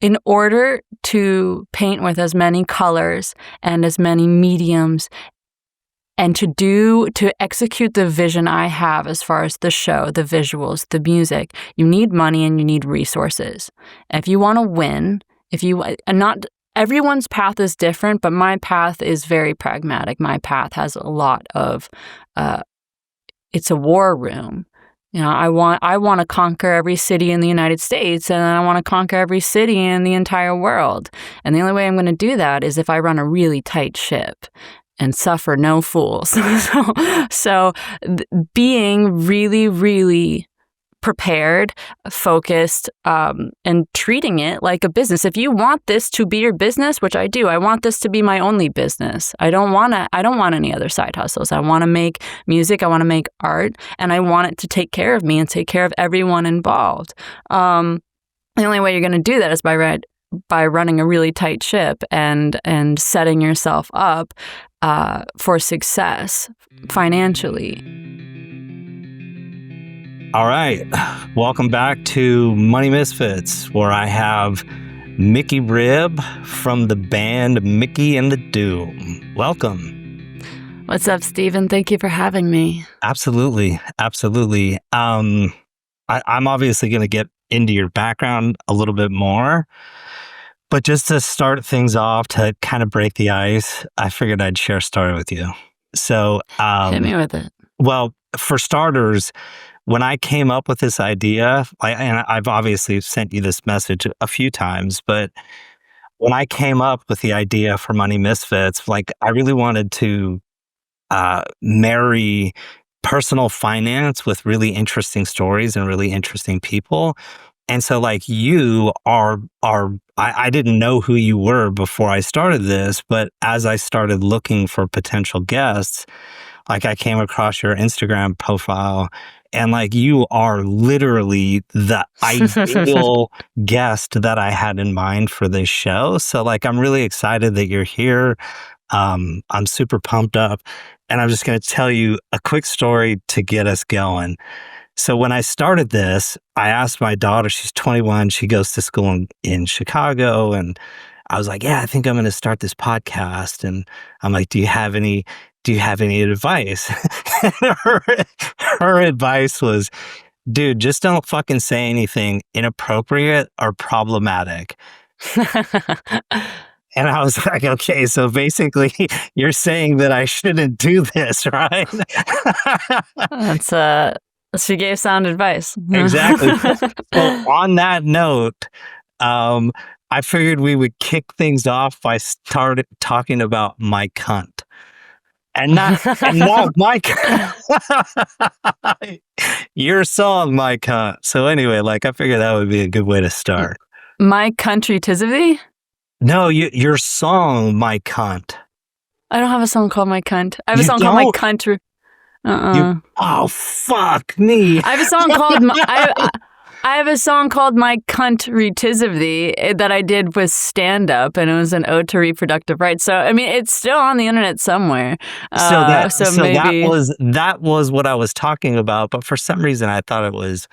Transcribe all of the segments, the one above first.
in order to paint with as many colors and as many mediums and to execute the vision I have as far as the show, the visuals, the music, you need money and you need resources. And if you want to win, not everyone's path is different, but my path is very pragmatic. My path has a lot of, it's a war room. I want to conquer every city in the United States, and I want to conquer every city in the entire world. And the only way I'm going to do that is if I run a really tight ship and suffer no fools. So being really, really prepared, focused, and treating it like a business. If you want this to be your business, which I do, I want this to be my only business. I don't want any other side hustles. I want to make music. I want to make art, and I want it to take care of me and take care of everyone involved. The only way you're going to do that is by running a really tight ship and setting yourself up for success financially. All right. Welcome back to Money Misfits, where I have Mikky Rib from the band Mikky and the Doom. Welcome. What's up, Stephen? Thank you for having me. Absolutely. Absolutely. I'm obviously going to get into your background a little bit more, but just to start things off, to kind of break the ice, I figured I'd share a story with you. So hit me with it. Well, for starters, when I came up with this idea, and I've obviously sent you this message a few times, but when I came up with the idea for Money Misfits, I really wanted to marry personal finance with really interesting stories and really interesting people. And so you are I didn't know who you were before I started this, but as I started looking for potential guests, I came across your Instagram profile, and you are literally the ideal guest that I had in mind for this show. So I'm really excited that you're here. I'm super pumped up, and I'm just going to tell you a quick story to get us going. So when I started this, I asked my daughter, she's 21, she goes to school in Chicago, and I was like, yeah, I think I'm going to start this podcast. And I'm like, do you have any advice? her advice was, dude, just don't fucking say anything inappropriate or problematic. And I was like, okay, so basically you're saying that I shouldn't do this, right? She gave sound advice. Exactly. So on that note, I figured we would kick things off by started talking about my cunt. And not my cunt. Your song, my cunt. So anyway, I figured that would be a good way to start. My country, 'tis of thee? No, your song, my cunt. I don't have a song called My Cunt. I have a song called My Country. Oh, fuck me. I have a song called I have a song called My Country 'Tis of Thee that I did with stand-up, and it was an ode to reproductive rights. So, I mean, it's still on the internet somewhere. Maybe that was what I was talking about, but for some reason I thought it was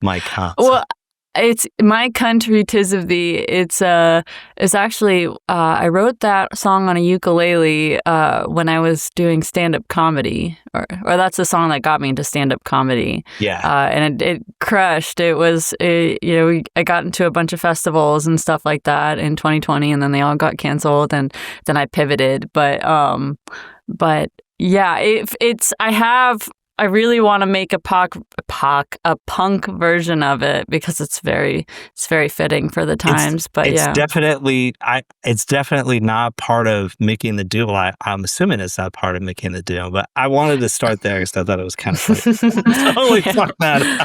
My Cunt. Well, it's My Country 'Tis of Thee. It's actually I wrote that song on a ukulele when I was doing stand-up comedy, or that's the song that got me into stand-up comedy. Yeah. And it crushed. I got into a bunch of festivals and stuff like that in 2020, and then they all got canceled, and then I pivoted. But yeah, I really want to make a punk version of it because it's very fitting for the times. It's definitely not part of Mikky and the Doom. I'm assuming it's not part of Mikky and the Doom, but I wanted to start there because I thought it was kind of funny. Holy fuck, man!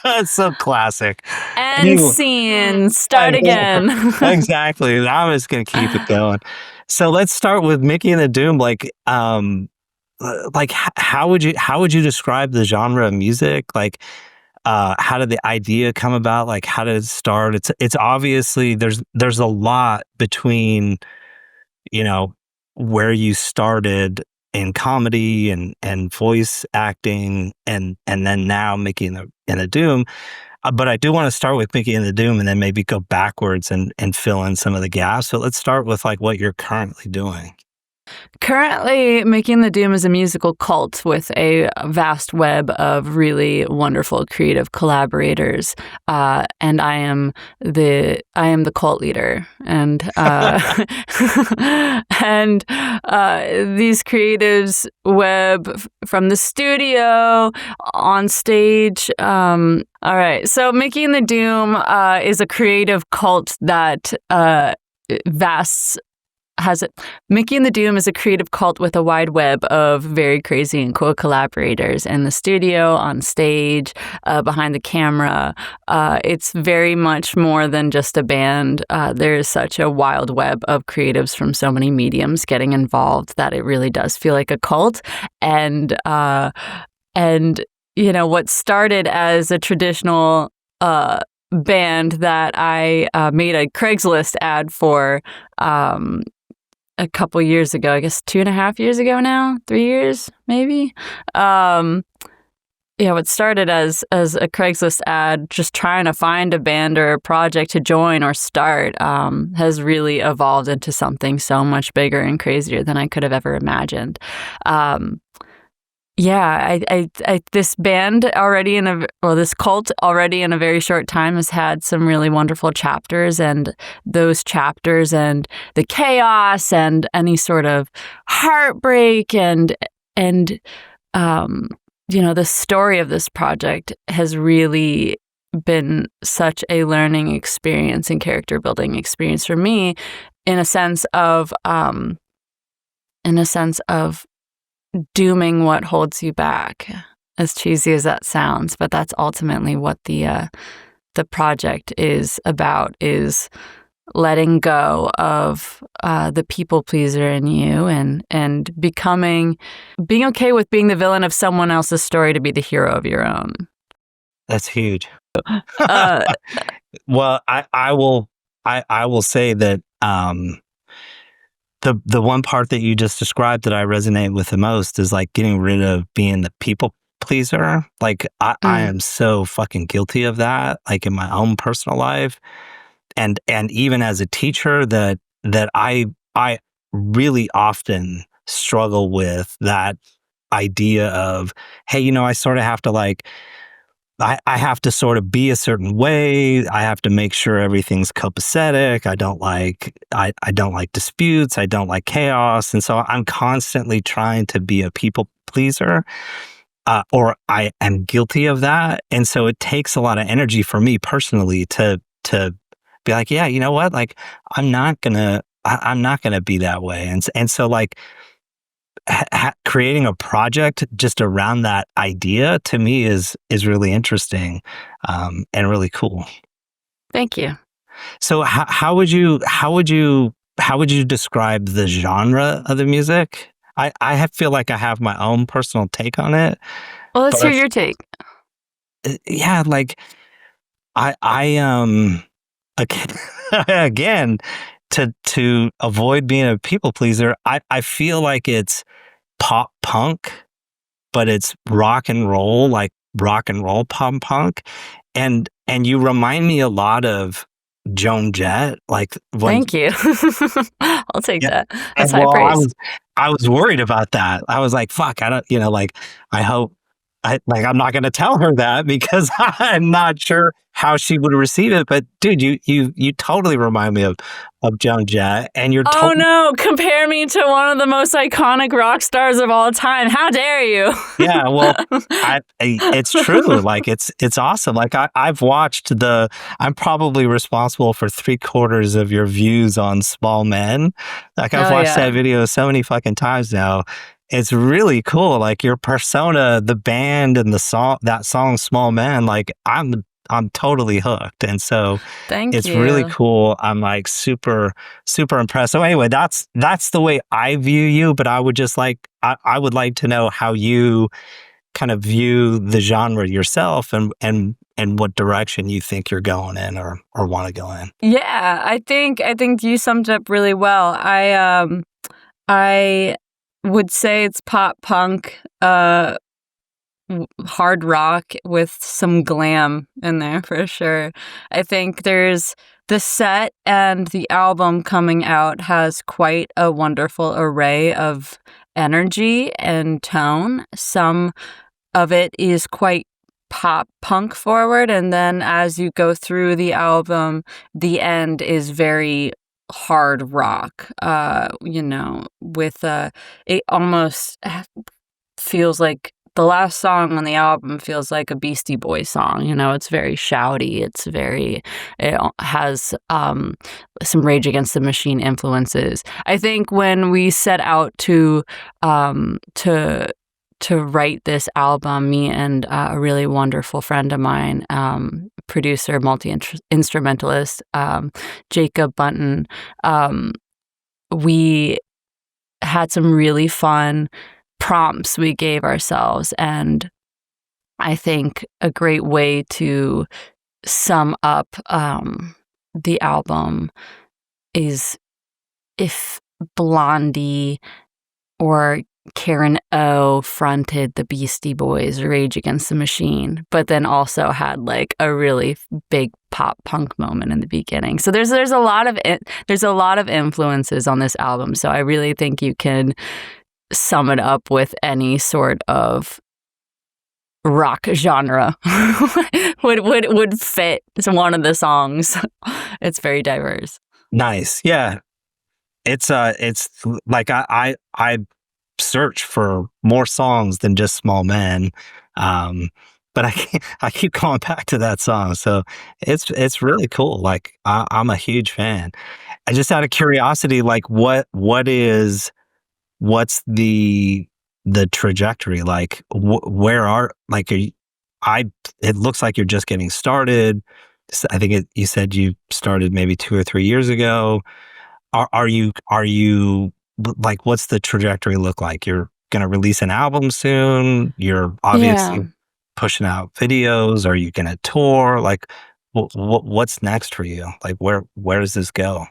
It's so classic. End scene. Start again. Exactly. I'm just gonna keep it going. So let's start with Mikky and the Doom. How would you describe the genre of music? How did the idea come about? How did it start? It's obviously there's a lot between, where you started in comedy and voice acting and then now Mikky and the Doom. But I do want to start with Mikky and the Doom and then maybe go backwards and fill in some of the gaps. So let's start with like what you're currently doing. Currently, Making the Doom is a musical cult with a vast web of really wonderful creative collaborators, and I am the cult leader, and and these creatives web from the studio on stage. All right, so Making the Doom is a creative cult that Mikky and the Doom is a creative cult with a wide web of very crazy and cool collaborators in the studio, on stage, behind the camera. It's very much more than just a band. There is such a wild web of creatives from so many mediums getting involved that it really does feel like a cult. And what started as a traditional band that I made a Craigslist ad for a couple years ago, I guess 2.5 years ago now, 3 years maybe. What started as a Craigslist ad, just trying to find a band or a project to join or start, has really evolved into something so much bigger and crazier than I could have ever imagined. This band already this cult already in a very short time has had some really wonderful chapters, and those chapters and the chaos and any sort of heartbreak and the story of this project has really been such a learning experience and character building experience for me, in a sense of dooming what holds you back, as cheesy as that sounds, but that's ultimately what the project is about, is letting go of the people pleaser in you and being okay with being the villain of someone else's story to be the hero of your own. That's huge. Well, I will say that the one part that you just described that I resonate with the most is like getting rid of being the people pleaser. Like I am so fucking guilty of that, like in my own personal life. And even as a teacher that I really often struggle with that idea of, hey, I sort of have to like, I have to sort of be a certain way. I have to make sure everything's copacetic. I don't like disputes. I don't like chaos. And so I'm constantly trying to be a people pleaser, or I am guilty of that. And so it takes a lot of energy for me personally to be like, yeah, you know what? Like, I'm not gonna be that way. And so like, creating a project just around that idea to me is really interesting, and really cool. Thank you. So how would you describe the genre of the music? I feel like I have my own personal take on it. Well, let's hear your take. Yeah, like I again, to avoid being a people pleaser, I feel like it's pop punk, but it's rock and roll pop punk. And you remind me a lot of Joan Jett. Like Thank you. I'll take that. That's and high praise. I was worried about that. I was like, fuck, I don't, I hope I'm not going to tell her that because I'm not sure how she would receive it. But dude, you totally remind me of Joan Jett, and you're no, compare me to one of the most iconic rock stars of all time. How dare you? Yeah, well, it's true. Like it's awesome. Like I've watched I'm probably responsible for 3/4 of your views on Small Men. Like I've watched that video so many fucking times now. It's really cool. Like your persona, the band and that song Small Man, like I'm totally hooked. And so it's really cool. I'm like super, super impressed. So anyway, that's the way I view you, but I would just like, I would like to know how you kind of view the genre yourself and what direction you think you're going in or want to go in. Yeah, I think you summed it up really well. I would say it's pop punk, hard rock with some glam in there for sure. I think there's the set and the album coming out has quite a wonderful array of energy and tone. Some of it is quite pop punk forward, and then as you go through the album, the end is very hard rock, with it almost feels like the last song on the album feels like a Beastie Boys song. It's very shouty. It has some Rage Against the Machine influences. I think when we set out to write this album, me and a really wonderful friend of mine, producer, multi-instrumentalist, Jacob Bunton, we had some really fun prompts we gave ourselves. And I think a great way to sum up the album is if Blondie or Karen O fronted the Beastie Boys, Rage Against the Machine, but then also had like a really big pop punk moment in the beginning. So there's a lot of influences on this album. So I really think you can sum it up with any sort of rock genre would fit one of the songs. It's very diverse. Nice. Yeah. It's like I search for more songs than just Small Men. But I keep going back to that song. So it's really cool. Like I'm a huge fan. I just out of curiosity, like what's the trajectory? Like it looks like you're just getting started. I think you said you started maybe 2 or 3 years ago. Are you like, what's the trajectory look like? You're going to release an album soon. You're obviously pushing out videos. Are you going to tour? Like what's next for you? Like where does this go?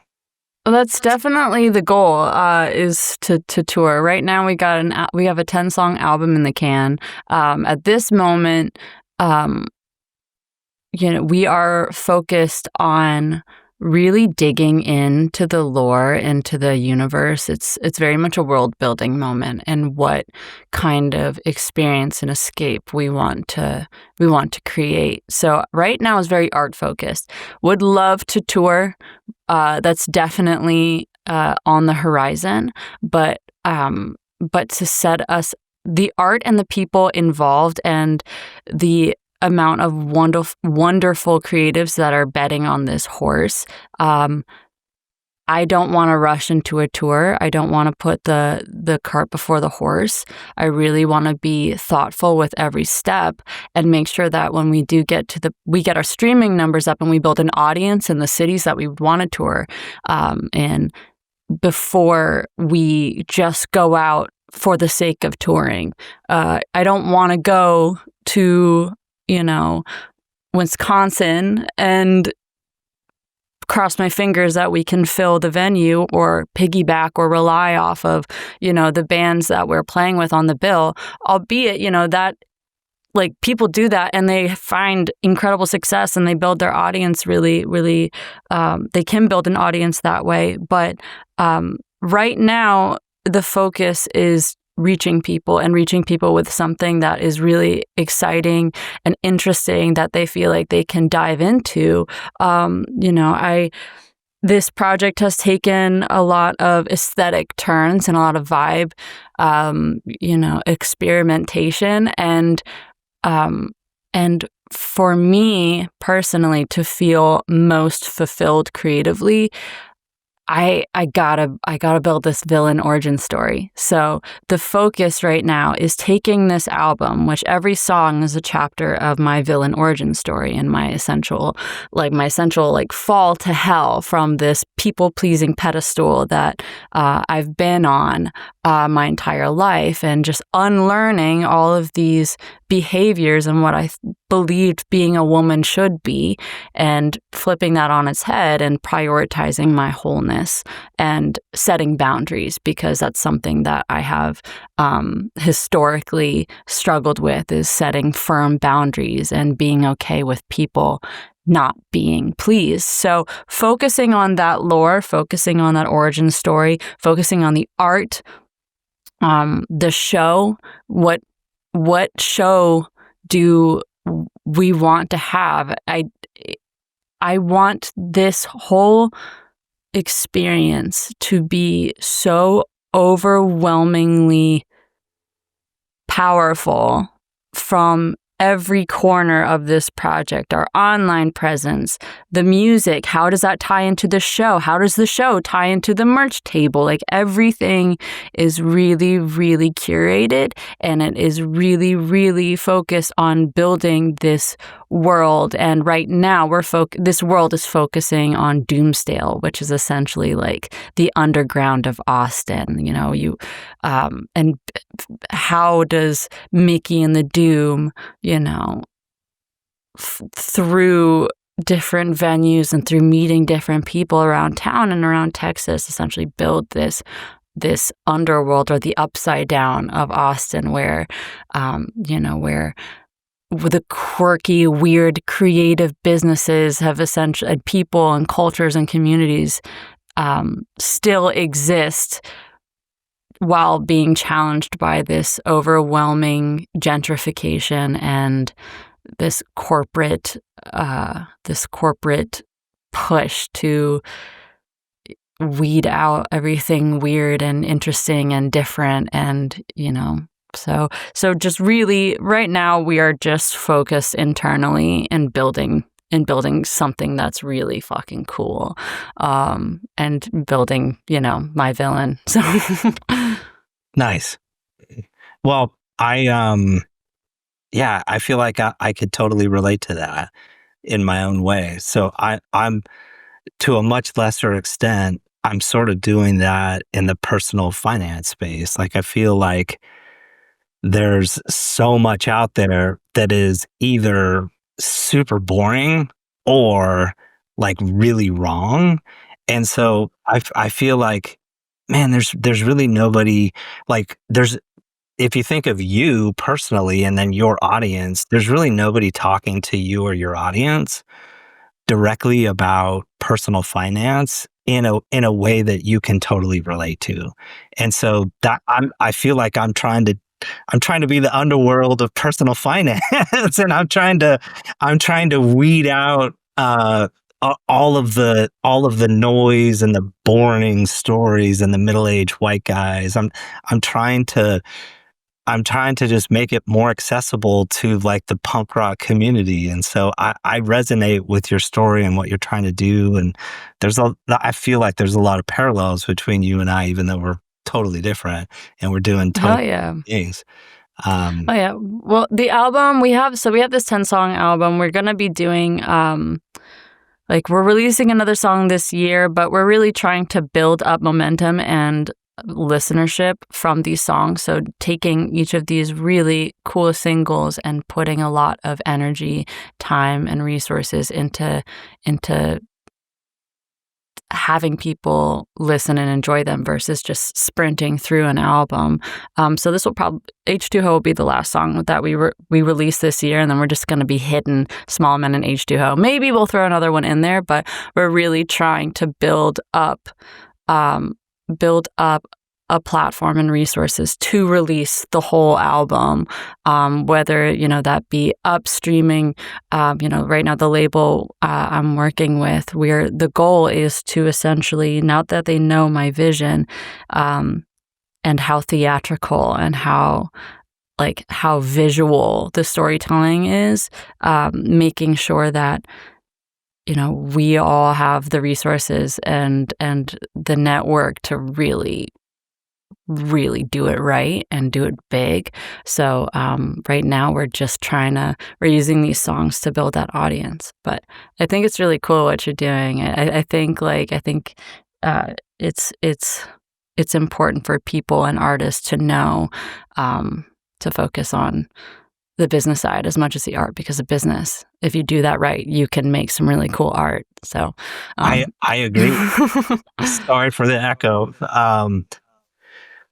Well, that's definitely the goal, is to tour. Right now we have a 10-song album in the can. At this moment, we are focused on really digging into the lore, into the universe. It's very much a world building moment, and what kind of experience and escape we want to create. So right now is very art focused. Would love to tour. That's definitely on the horizon, but to set us, the art and the people involved and the amount of wonderful creatives that are betting on this horse. I don't want to rush into a tour. I don't want to put the cart before the horse. I really want to be thoughtful with every step and make sure that when we do we get our streaming numbers up and we build an audience in the cities that we want to tour, and before we just go out for the sake of touring. I don't want to go to Wisconsin and cross my fingers that we can fill the venue or piggyback or rely off of, the bands that we're playing with on the bill, albeit, that like people do that and they find incredible success and they build their audience really, really, they can build an audience that way. But right now, the focus is reaching people with something that is really exciting and interesting that they feel like they can dive into. This project has taken a lot of aesthetic turns and a lot of vibe, experimentation, and for me personally to feel most fulfilled creatively, I gotta build this villain origin story. So the focus right now is taking this album, which every song is a chapter of my villain origin story and my essential fall to hell from this people-pleasing pedestal that I've been on my entire life, and just unlearning all of these behaviors and what I believed being a woman should be, and flipping that on its head and prioritizing my wholeness business and setting boundaries, because that's something that I have historically struggled with, is setting firm boundaries and being okay with people not being pleased. So focusing on that lore, focusing on that origin story, focusing on the art, the show, what show do we want to have? I want this whole experience to be so overwhelmingly powerful from every corner of this project. Our online presence, the music, how does that tie into the show? How does the show tie into the merch table? Like, everything is really, really curated, and it is really, really focused on building this world. And right now this world is focusing on Doomsdale, which is essentially like the underground of Austin, and how does Mikky and the Doom, through different venues and through meeting different people around town and around Texas, essentially build this underworld, or the upside down of Austin, where where the quirky, weird, creative businesses have essentially, people and cultures and communities still exist, while being challenged by this overwhelming gentrification and this corporate push to weed out everything weird and interesting and different. And so just really right now we are just focused internally and building something that's really fucking cool, and building, my villain. So Nice. Well, I feel like I could totally relate to that in my own way. So I'm to a much lesser extent, I'm sort of doing that in the personal finance space. Like, I feel like there's so much out there that is either super boring or like really wrong. And so I feel like, man, there's really nobody, like, if you think of you personally and then your audience, there's really nobody talking to you or your audience directly about personal finance in a way that you can totally relate to. And so that I feel like I'm trying to be the underworld of personal finance, and I'm trying to weed out all of the noise and the boring stories and the middle-aged white guys. I'm trying to just make it more accessible to like the punk rock community. And so I resonate with your story and what you're trying to do. And I feel like there's a lot of parallels between you and I, even though we're totally different and we're doing totally things. Well, the album we have this 10-song album. We're going to be doing, we're releasing another song this year, but we're really trying to build up momentum and listenership from these songs. So taking each of these really cool singles and putting a lot of energy, time, and resources into having people listen and enjoy them versus just sprinting through an album. So this will probably, H2O will be the last song that we release this year, and then we're just going to be hitting Small Men and H2O. Maybe we'll throw another one in there, but we're really trying to build up a platform and resources to release the whole album, whether, that be upstreaming, right now the label I'm working with, the goal is to essentially, now that they know my vision, and how theatrical and how visual the storytelling is, making sure that we all have the resources and the network to really do it right and do it big. So right now we're using these songs to build that audience. But I think it's really cool what you're doing. I think it's important for people and artists to know, to focus on the business side as much as the art, because of business, if you do that right, you can make some really cool art. So, I agree. Sorry for the echo.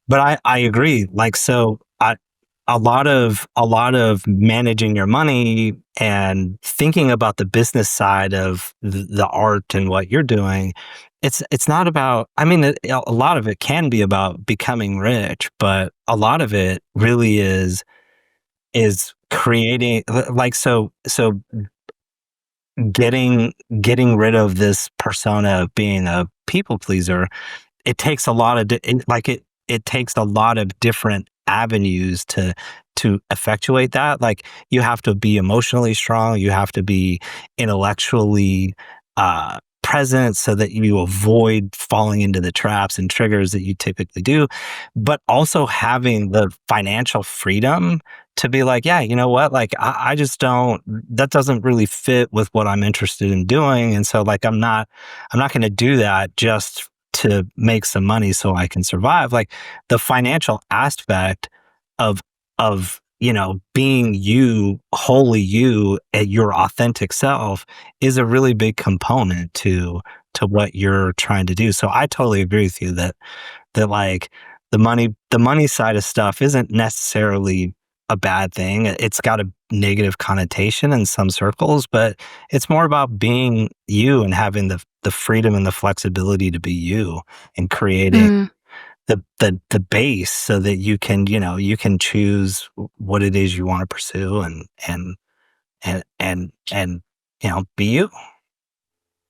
But I agree. Like, so a lot of managing your money and thinking about the business side of the art and what you're doing, it's not about, I mean, a lot of it can be about becoming rich, but a lot of it really is creating, like, so getting rid of this persona of being a people pleaser. It takes a lot of it takes a lot of different avenues to effectuate that. Like, you have to be emotionally strong, you have to be intellectually present so that you avoid falling into the traps and triggers that you typically do, but also having the financial freedom to be like, yeah, you know what, like, I just don't, that doesn't really fit with what I'm interested in doing, and so, like, I'm not going to do that just to make some money so I can survive. Like, the financial aspect of being you, wholly you, at your authentic self, is a really big component to what you're trying to do. So I totally agree with you that like the money side of stuff isn't necessarily a bad thing. It's got a negative connotation in some circles, but it's more about being you and having the freedom and the flexibility to be you, and creating mm, the base so that you can choose what it is you want to pursue, and be you.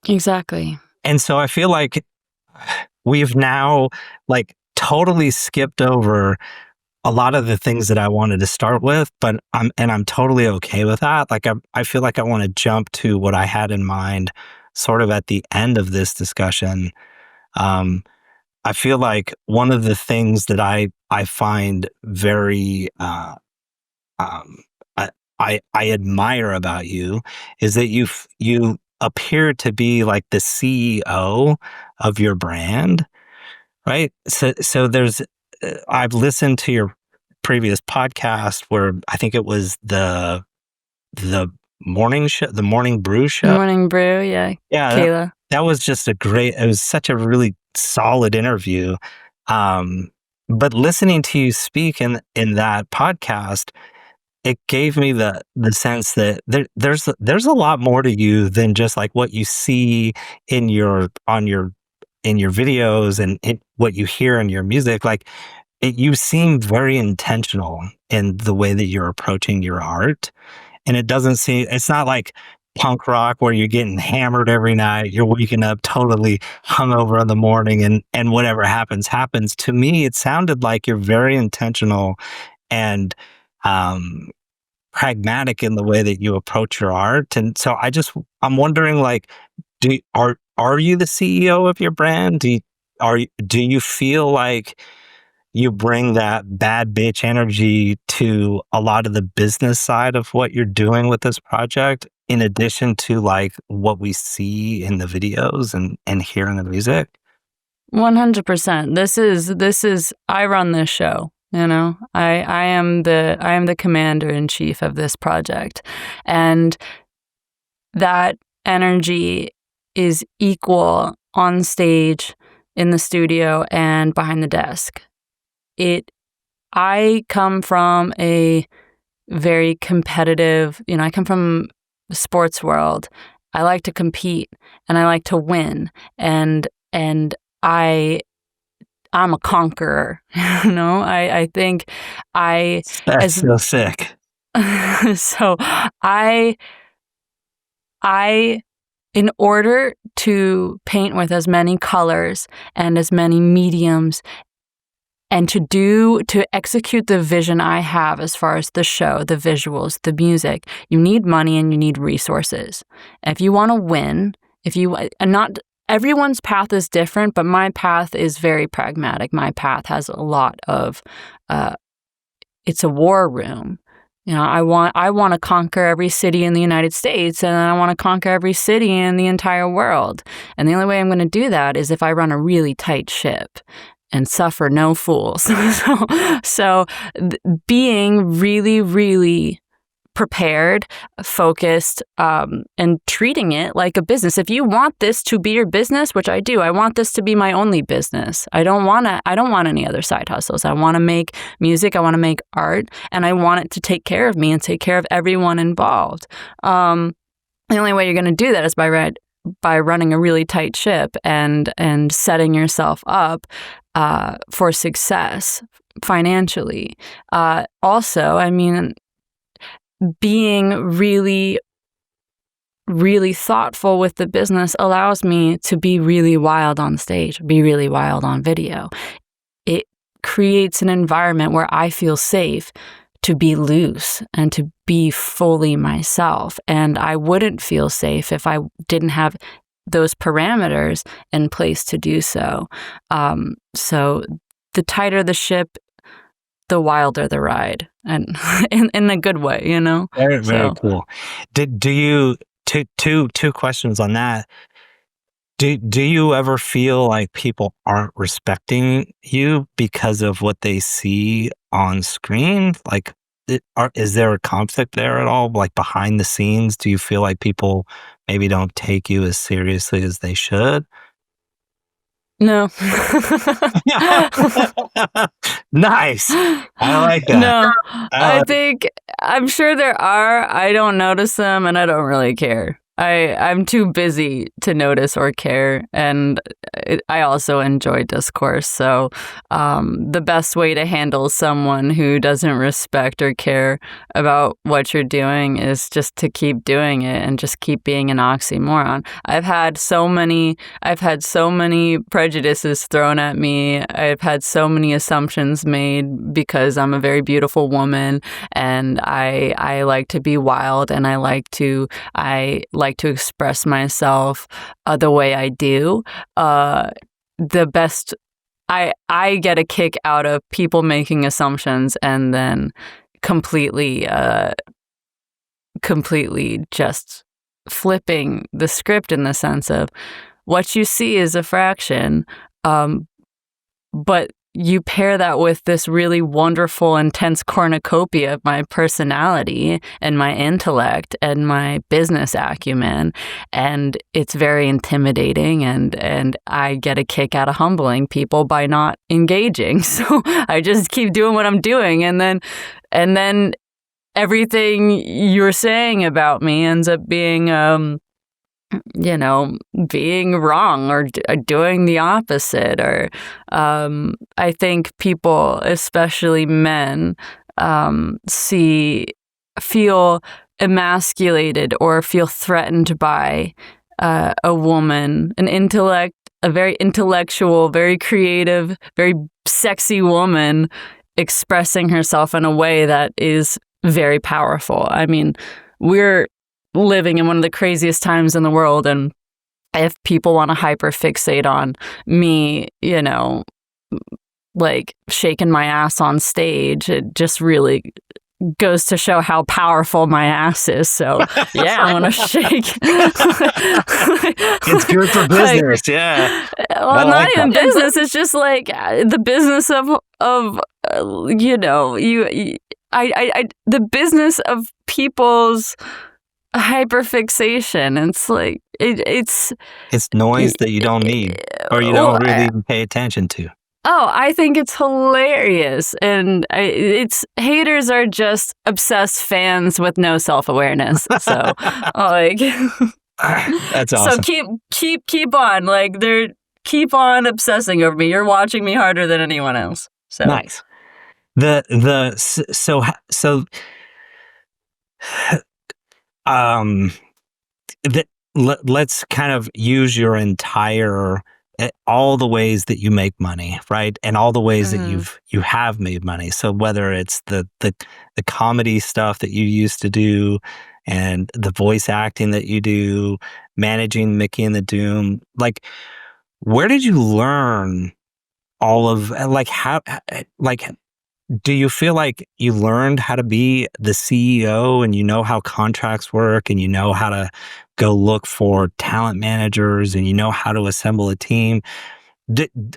exactly. And so I feel like we've now, like, totally skipped over a lot of the things that I wanted to start with, but I'm totally okay with that. Like, I feel like I want to jump to what I had in mind sort of at the end of this discussion. Um, I feel like one of the things that I find very um, I, I admire about you is that you appear to be like the CEO of your brand, right? So there's I've listened to your previous podcast where I think it was the morning show, the morning brew show. Morning brew, yeah, Yeah, Kayla. that was just it was such a really solid interview. Um, but listening to you speak in that podcast, it gave me the sense that there's a lot more to you than just like what you see in your videos and what you hear in your music. Like, you seem very intentional in the way that you're approaching your art, and it's not like punk rock where you're getting hammered every night, you're waking up totally hungover in the morning, and whatever happens. To me, it sounded like you're very intentional and um pragmatic in the way that you approach your art. And so I'm wondering, like, are you the CEO of your brand? Do you feel like you bring that bad bitch energy to a lot of the business side of what you're doing with this project, in addition to like what we see in the videos and hear in the music? 100%. This is I run this show, you know. I am the commander in chief of this project. And that energy is equal on stage, in the studio, and behind the desk. I come from a very competitive, I come from the sports world. I like to compete and I like to win, and I I'm a conqueror. I think I That's as so sick. so I in order to paint with as many colors and as many mediums, and to execute the vision I have as far as the show, the visuals, the music, you need money and you need resources. If you want to win, and not everyone's path is different, but my path is very pragmatic. My path has a lot of, it's a war room. I want to conquer every city in the United States, and I want to conquer every city in the entire world. And the only way I'm going to do that is if I run a really tight ship and suffer no fools. So being really, really prepared, focused, and treating it like a business. If you want this to be your business, which I do, I want this to be my only business. I don't want any other side hustles. I want to make music. I want to make art, and I want it to take care of me and take care of everyone involved. The only way you're going to do that is by running a really tight ship and setting yourself up for success financially. Also, I mean, being really, really thoughtful with the business allows me to be really wild on stage, be really wild on video. It creates an environment where I feel safe to be loose and to be fully myself. And I wouldn't feel safe if I didn't have those parameters in place to do so. So the tighter the ship, the wilder the ride, and in a good way, you know? Very, very cool. Do you, two questions on that. Do you ever feel like people aren't respecting you because of what they see on screen? Like, is there a conflict there at all? Like behind the scenes, do you feel like people maybe don't take you as seriously as they should? No. Nice. I like that. No, I think, I'm sure there are. I don't notice them, and I don't really care. I'm too busy to notice or care, and I also enjoy discourse. So the best way to handle someone who doesn't respect or care about what you're doing is just to keep doing it and just keep being an oxymoron. I've had so many prejudices thrown at me. I've had so many assumptions made because I'm a very beautiful woman, and I like to be wild, and I like to express myself the way I do. The best, I get a kick out of people making assumptions and then completely just flipping the script in the sense of what you see is a fraction, but you pair that with this really wonderful, intense cornucopia of my personality and my intellect and my business acumen, and it's very intimidating, and I get a kick out of humbling people by not engaging. So I just keep doing what I'm doing, and then everything you're saying about me ends up being being wrong or doing the opposite. Or I think people, especially men, feel emasculated or feel threatened by a woman, a very intellectual, very creative, very sexy woman expressing herself in a way that is very powerful. I mean, we're living in one of the craziest times in the world, and if people want to hyperfixate on me, like shaking my ass on stage, it just really goes to show how powerful my ass is. So yeah, I want to shake. It's good for business. Yeah. Well, not even business. It's just like the business of the business of people's hyperfixation. It's like it's noise that you don't need, or you don't really even pay attention to. Oh, I think it's hilarious, and haters are just obsessed fans with no self-awareness. So, like, that's awesome. So keep on, like, keep on obsessing over me. You're watching me harder than anyone else. So nice. Let's kind of use your entire, all the ways that you make money, right? And all the ways that you have made money. So whether it's the comedy stuff that you used to do, and the voice acting that you do, managing Mikky and the Doom, like, where did you learn all of, like, how, like, do you feel like you learned how to be the CEO, and you know how contracts work, and you know how to go look for talent managers, and you know how to assemble a team?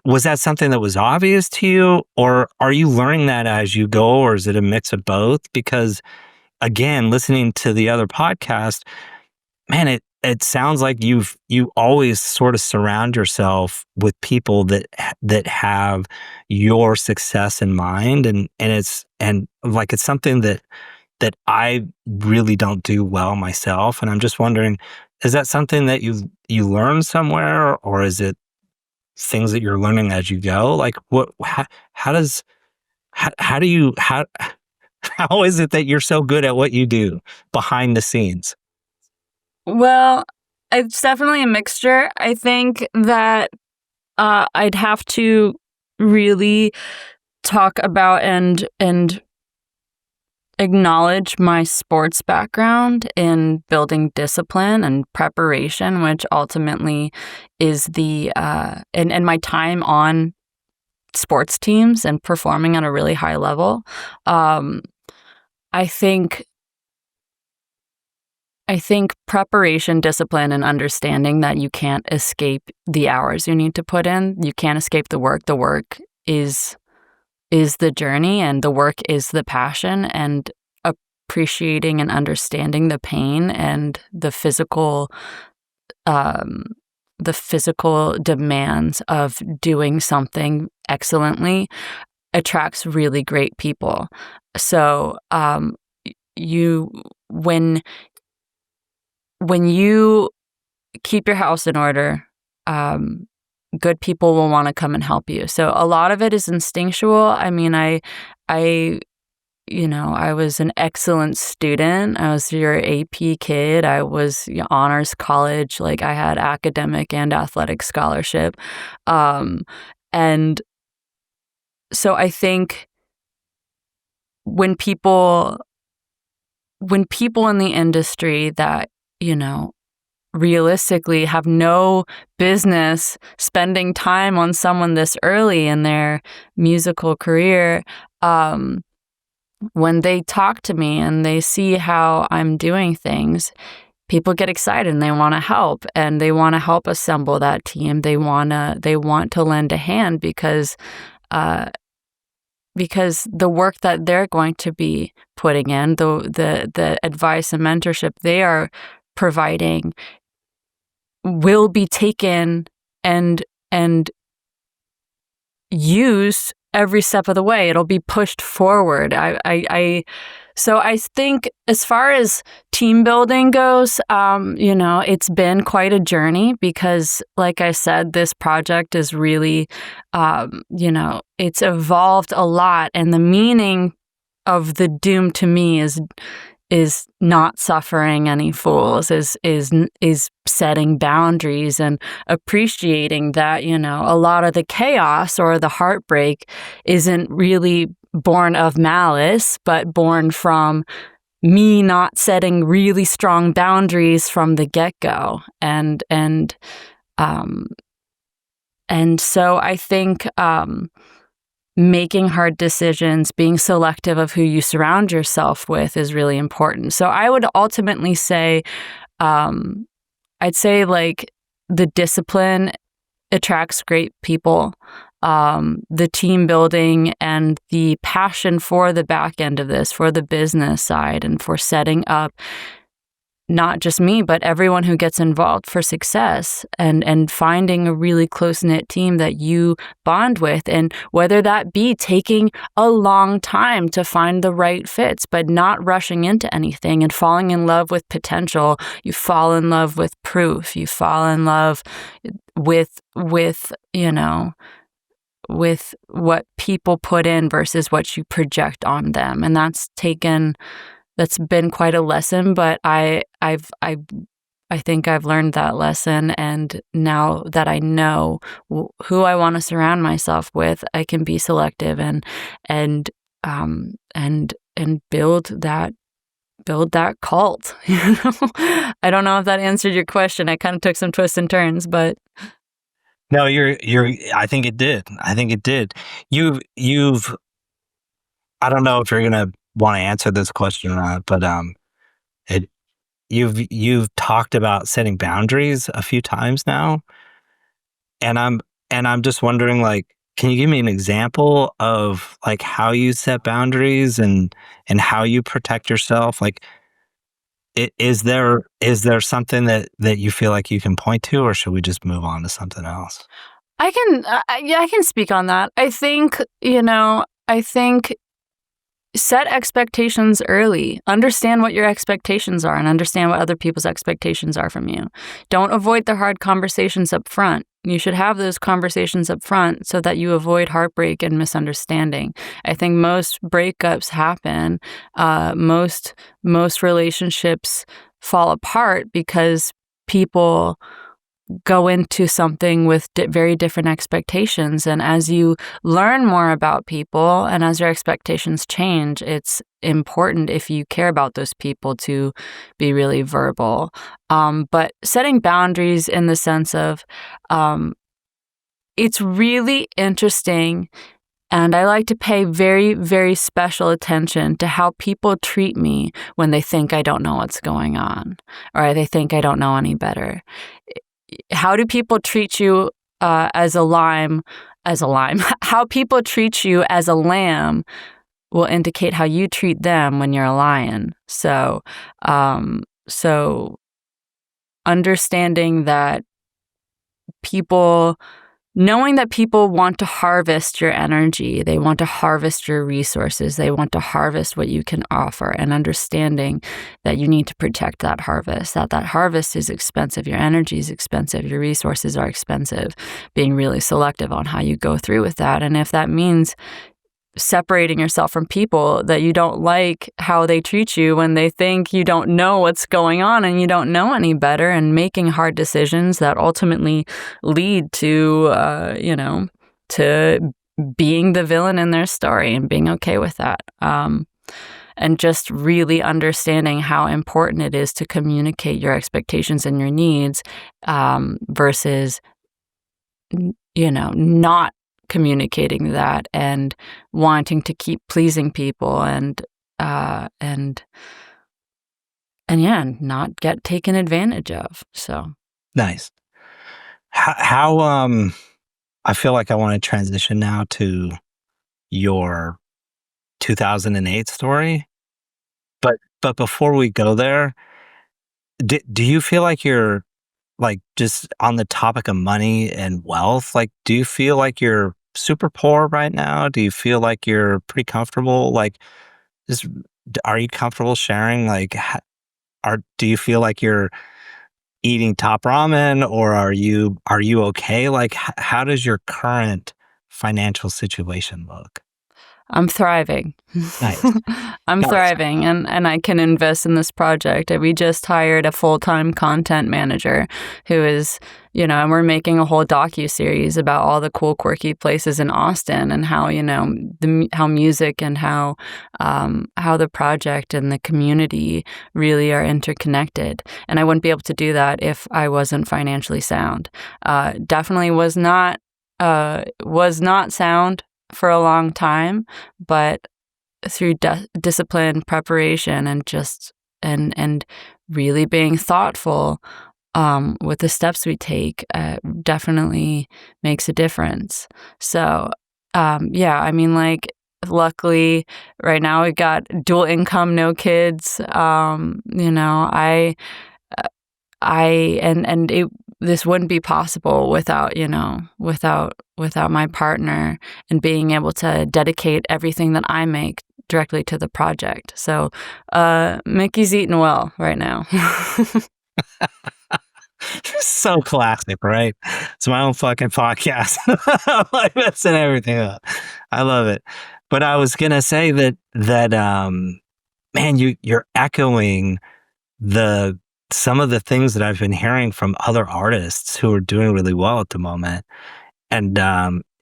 Was that something that was obvious to you, or are you learning that as you go, or is it a mix of both? Because again, listening to the other podcast, man, it sounds like you always sort of surround yourself with people that have your success in mind, and like it's something that I really don't do well myself, and I'm just wondering, is that something that you learn somewhere, or is it things that you're learning as you go? Like how does how do you how is it that you're so good at what you do behind the scenes? Well, it's definitely a mixture. I think that I'd have to really talk about and acknowledge my sports background in building discipline and preparation, which ultimately is the and my time on sports teams and performing at a really high level. Um, I think I think preparation, discipline, and understanding that you can't escape the hours you need to put in. You can't escape the work. The work is the journey, and the work is the passion, and appreciating and understanding the pain and um, the physical demands of doing something excellently attracts really great people. So you when you keep your house in order, um, good people will want to come and help you. So a lot of it is instinctual. I mean, I, I was an excellent student. I was your AP kid. I was honors college. Like I had academic and athletic scholarship. And so I think when people in the industry that, realistically have no business spending time on someone this early in their musical career, when they talk to me and they see how I'm doing things, people get excited and they want to help, and they want to help assemble that team. They want to lend a hand because the work that they're going to be putting in, the advice and mentorship they are providing will be taken and used every step of the way. It'll be pushed forward. So I think as far as team building goes, it's been quite a journey because, like I said, this project is really, it's evolved a lot, and the meaning of the doom to me is not suffering any fools, is setting boundaries and appreciating that, a lot of the chaos or the heartbreak isn't really born of malice, but born from me not setting really strong boundaries from the get-go. And so I think making hard decisions, being selective of who you surround yourself with is really important. So I would ultimately say, I'd say like the discipline attracts great people. The team building and the passion for the back end of this, for the business side, and for setting up not just me, but everyone who gets involved for success, and finding a really close-knit team that you bond with, and whether that be taking a long time to find the right fits, but not rushing into anything and falling in love with potential. You fall in love with proof. You fall in love with what people put in versus what you project on them. And that's been quite a lesson, but I think I've learned that lesson, and now that I know who I want to surround myself with, I can be selective and build that cult. I don't know if that answered your question. I kind of took some twists and turns, but No, I think it did. I think it did. You've I don't know if you're gonna want to answer this question or not, but it you've talked about setting boundaries a few times now, and I'm just wondering, like, Can you give me an example of like how you set boundaries and how you protect yourself? Like, is there something that you feel like you can point to, or should we just move on to something else? I can, yeah, I can speak on that. I think, I think set expectations early. Understand what your expectations are and understand what other people's expectations are from you. Don't avoid the hard conversations up front. You should have those conversations up front so that you avoid heartbreak and misunderstanding. I think most breakups happen. Most relationships fall apart because people go into something with very different expectations. And as you learn more about people and as your expectations change, it's important, if you care about those people, to be really verbal. But setting boundaries in the sense of, it's really interesting. And I like to pay very, very special attention to how people treat me when they think I don't know what's going on, or they think I don't know any better. How do people treat you as a lime? How people treat you as a lamb will indicate how you treat them when you're a lion. So understanding that knowing that people want to harvest your energy, they want to harvest your resources, they want to harvest what you can offer, and understanding that you need to protect that harvest, that harvest is expensive, your energy is expensive, your resources are expensive, being really selective on how you go through with that. And if that means separating yourself from people that you don't like how they treat you when they think you don't know what's going on and you don't know any better, and making hard decisions that ultimately lead to, to being the villain in their story, and being okay with that. And just really understanding how important it is to communicate your expectations and your needs, versus, not communicating that and wanting to keep pleasing people and not get taken advantage of. So Nice. How I feel like I want to transition now to your 2008 story. But before we go there, do you feel like you're like, just on the topic of money and wealth, like, do you feel like you're super poor right now? Do you feel like you're pretty comfortable? Like, just are you comfortable sharing? Like, do you feel like you're eating top ramen, or are you okay? Like, how does your current financial situation look? I'm thriving. Nice, I'm nice. thriving, and I can invest in this project. We just hired a full-time content manager who is, and we're making a whole docu-series about all the cool, quirky places in Austin, and how, how music and how the project and the community really are interconnected. And I wouldn't be able to do that if I wasn't financially sound. Definitely was not sound for a long time, but through discipline, preparation, and just and really being thoughtful with the steps we take, definitely makes a difference. So yeah, I mean, like, luckily right now we got dual income, no kids. This wouldn't be possible without my partner, and being able to dedicate everything that I make directly to the project. So Mikky's eating well right now. So classic, right? It's my own fucking podcast. I'm like messing everything up. I love it. But I was gonna say that man, you're echoing the some of the things that I've been hearing from other artists who are doing really well at the moment. And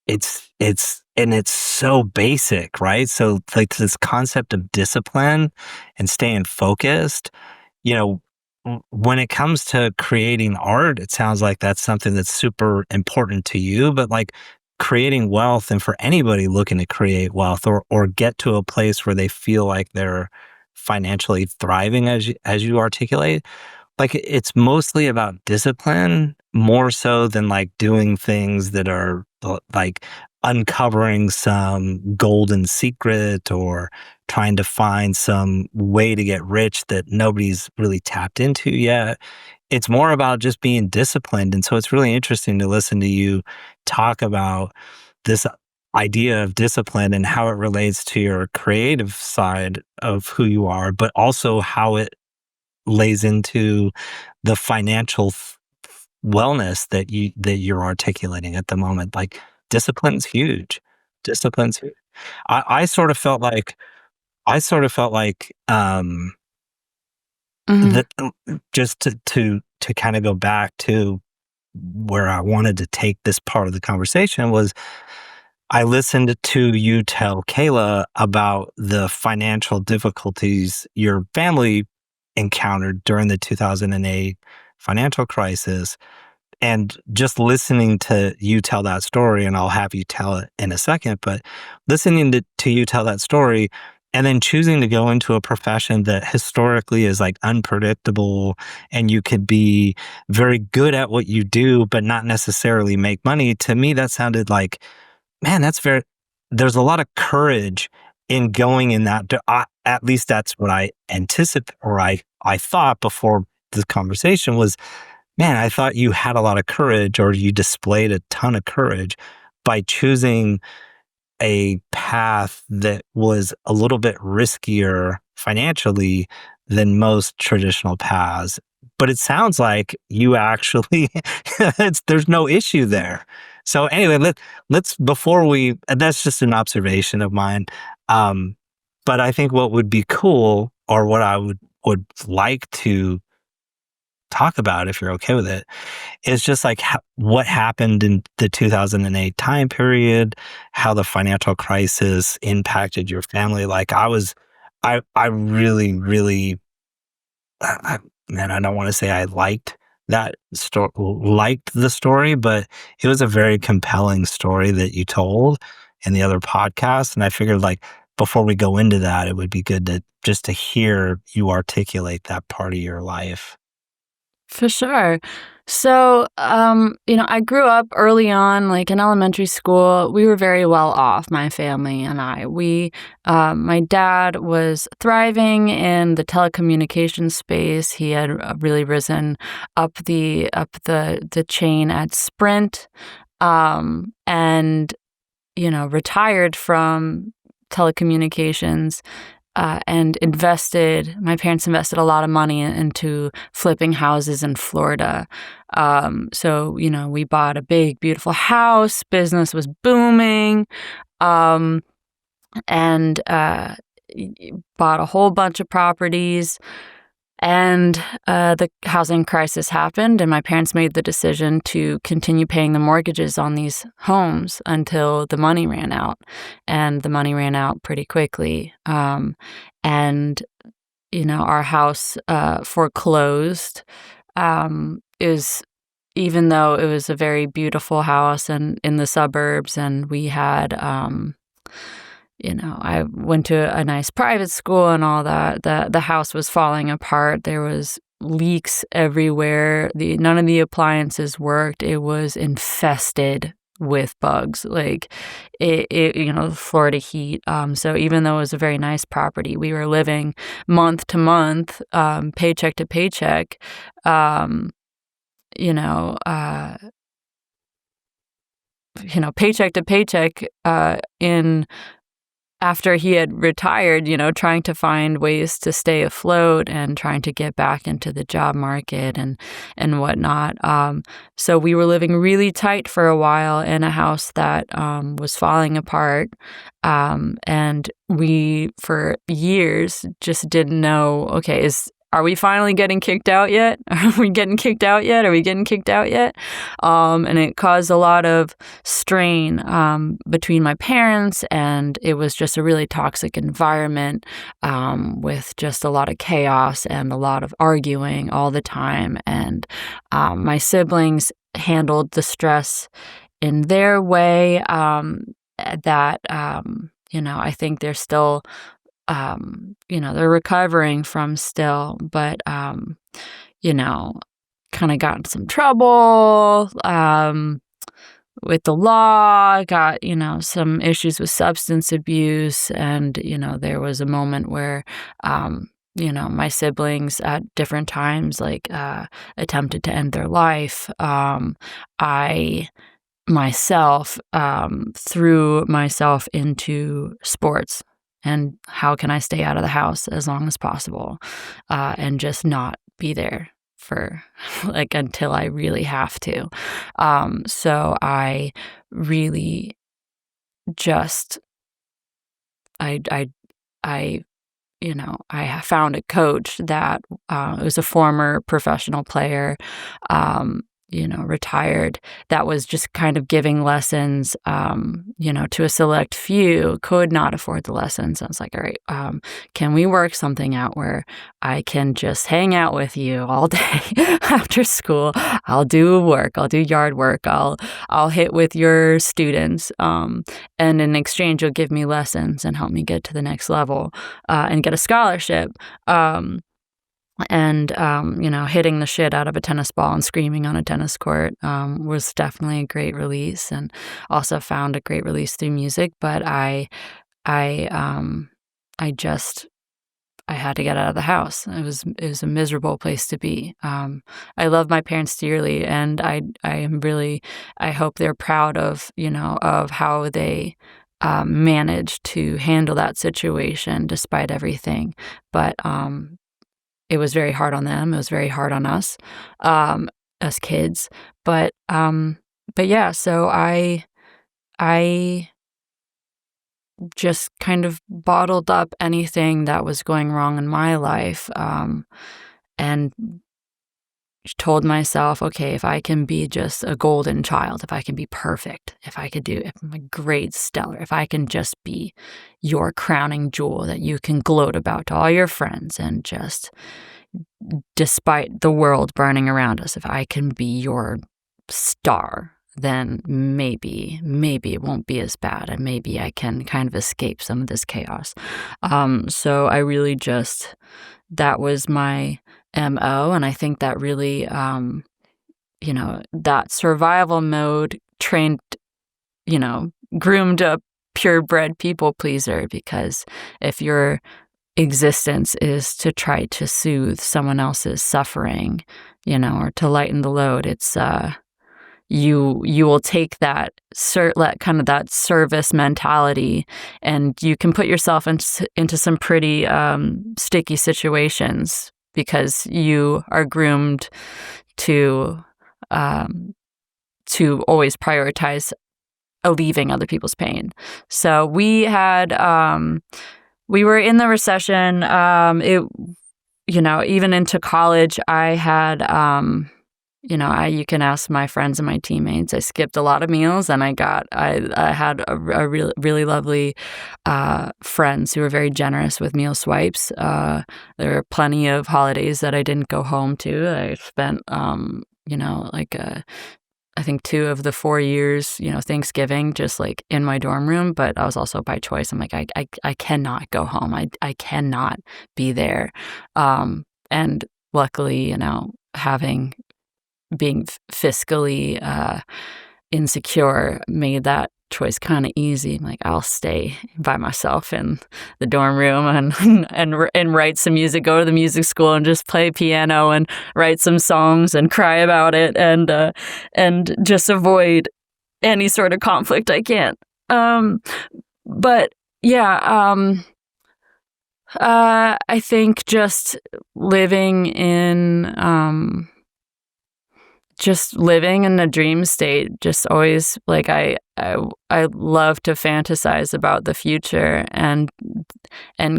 it's so basic, right? So like this concept of discipline and staying focused, you know, when it comes to creating art, it sounds like that's something that's super important to you, but like creating wealth, and for anybody looking to create wealth or get to a place where they feel like they're financially thriving, as you articulate, like, it's mostly about discipline more so than, like, doing things that are, like, uncovering some golden secret or trying to find some way to get rich that nobody's really tapped into yet. It's more about just being disciplined. And so it's really interesting to listen to you talk about this idea of discipline and how it relates to your creative side of who you are, but also how it lays into the financial wellness that you're articulating at the moment. Like discipline's huge. Discipline's huge. I sort of felt like I sort of felt like Mhm. that just to kind of go back to where I wanted to take this part of the conversation was I listened to you tell Kayla about the financial difficulties your family encountered during the 2008 financial crisis. And just listening to you tell that story, and I'll have you tell it in a second, but listening to you tell that story and then choosing to go into a profession that historically is like unpredictable and you could be very good at what you do, but not necessarily make money. To me, that sounded like, man, there's a lot of courage in going in at least that's what I anticipate or I thought before this conversation was, man, I thought you had a lot of courage or you displayed a ton of courage by choosing a path that was a little bit riskier financially than most traditional paths. But it sounds like you actually, there's no issue there. So anyway, let's before we, and that's just an observation of mine. Um, but I think what would be cool, or what I would like to talk about, if you're okay with it, is just like what happened in the 2008 time period, how the financial crisis impacted your family. Like I really, really, I, man, I don't want to say I liked the story, but it was a very compelling story that you told in the other podcast. And I figured like before we go into that, it would be good to just to hear you articulate that part of your life. For sure. So, I grew up early on, like in elementary school. We were very well off, my family and I. My dad was thriving in the telecommunications space. He had really risen up the chain at Sprint, and retired from telecommunications and my parents invested a lot of money into flipping houses in Florida. So, we bought a big, beautiful house, business was booming, um, and bought a whole bunch of properties. And the housing crisis happened, and my parents made the decision to continue paying the mortgages on these homes until the money ran out. And the money ran out pretty quickly. And, our house foreclosed. Is Even though it was a very beautiful house and in the suburbs, and we had I went to a nice private school and all that. The house was falling apart. There was leaks everywhere. None of the appliances worked. It was infested with bugs, like Florida heat. So even though it was a very nice property, we were living month to month, paycheck to paycheck. You know, uh, Paycheck to paycheck. In After he had retired, trying to find ways to stay afloat and trying to get back into the job market and whatnot. So we were living really tight for a while in a house that was falling apart. And we, for years, just didn't know, okay, are we finally getting kicked out yet? Are we getting kicked out yet? Are we getting kicked out yet? And it caused a lot of strain between my parents, and it was just a really toxic environment with just a lot of chaos and a lot of arguing all the time. And my siblings handled the stress in their way that, I think they're still they're recovering from still, but, you know, kind of got in some trouble, with the law, got, some issues with substance abuse. And, there was a moment where, my siblings at different times, attempted to end their life. I myself threw myself into sports. And how can I stay out of the house as long as possible, and just not be there for until I really have to. So I really just I I found a coach that was a former professional player, retired, that was just kind of giving lessons, to a select few, could not afford the lessons. I was like, all right, can we work something out where I can just hang out with you all day after school? I'll do work, I'll do yard work, I'll hit with your students, and in exchange, you'll give me lessons and help me get to the next level, and get a scholarship. Hitting the shit out of a tennis ball and screaming on a tennis court was definitely a great release, and also found a great release through music. But I had to get out of the house. It was a miserable place to be. I love my parents dearly, and I hope they're proud of of how they managed to handle that situation despite everything. But it was very hard on them. It was very hard on us, as kids. But yeah, so I just kind of bottled up anything that was going wrong in my life, and told myself, okay, if I can be just a golden child, if I can be perfect, if my grades stellar, if I can just be your crowning jewel that you can gloat about to all your friends, and just despite the world burning around us, if I can be your star, then maybe it won't be as bad, and maybe I can kind of escape some of this chaos. So I really that was my MO, and I think that really, that survival mode trained, groomed a purebred people pleaser, because if your existence is to try to soothe someone else's suffering, or to lighten the load, it's you will take that that service mentality, and you can put yourself into some pretty sticky situations, because you are groomed to always prioritize alleviating other people's pain. So we were in the recession. Even into college, I had, you can ask my friends and my teammates. I skipped a lot of meals, and I had a really, really lovely friends who were very generous with meal swipes. There were plenty of holidays that I didn't go home to. I spent, I think 2 of the 4 years, Thanksgiving, just in my dorm room. But I was also by choice. I'm like, I cannot go home. I cannot be there. And luckily, being fiscally insecure made that choice kind of easy. I'm like, I'll stay by myself in the dorm room and write some music, go to the music school and just play piano and write some songs and cry about it, and just avoid any sort of conflict I can. But yeah, I think just living in a dream state, just always I love to fantasize about the future, and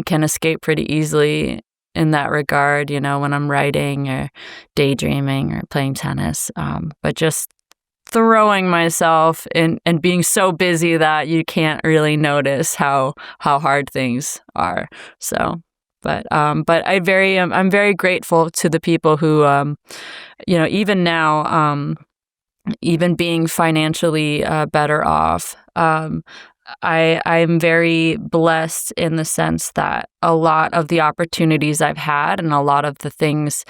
can escape pretty easily in that regard, when I'm writing or daydreaming or playing tennis. But just throwing myself in and being so busy that you can't really notice how hard things are. So, but I'm very grateful to the people who, even now, even being financially better off, I'm very blessed in the sense that a lot of the opportunities I've had, and a lot of the things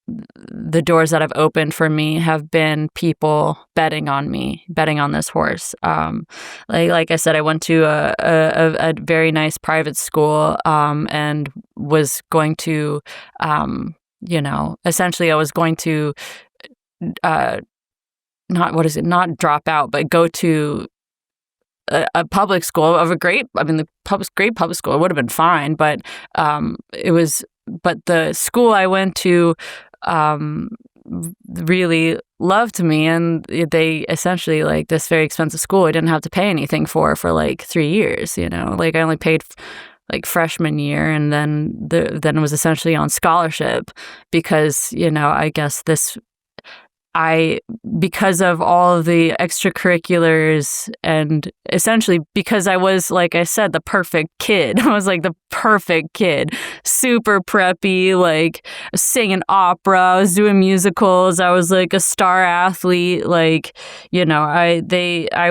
the doors that have opened for me have been people betting on me, betting on this horse. Like I said, I went to a very nice private school, and was going to, essentially I was going to, not drop out, but go to a public school of the great public school. It would have been fine, but but the school I went to really loved me, and they essentially, like, this very expensive school I didn't have to pay anything for like 3 years. Like, I only paid like freshman year, and then it was essentially on scholarship because I guess because of all of the extracurriculars, and essentially because I was, like I said, the perfect kid. I was like the perfect kid, super preppy, like singing opera, I was doing musicals, I was like a star athlete, like, I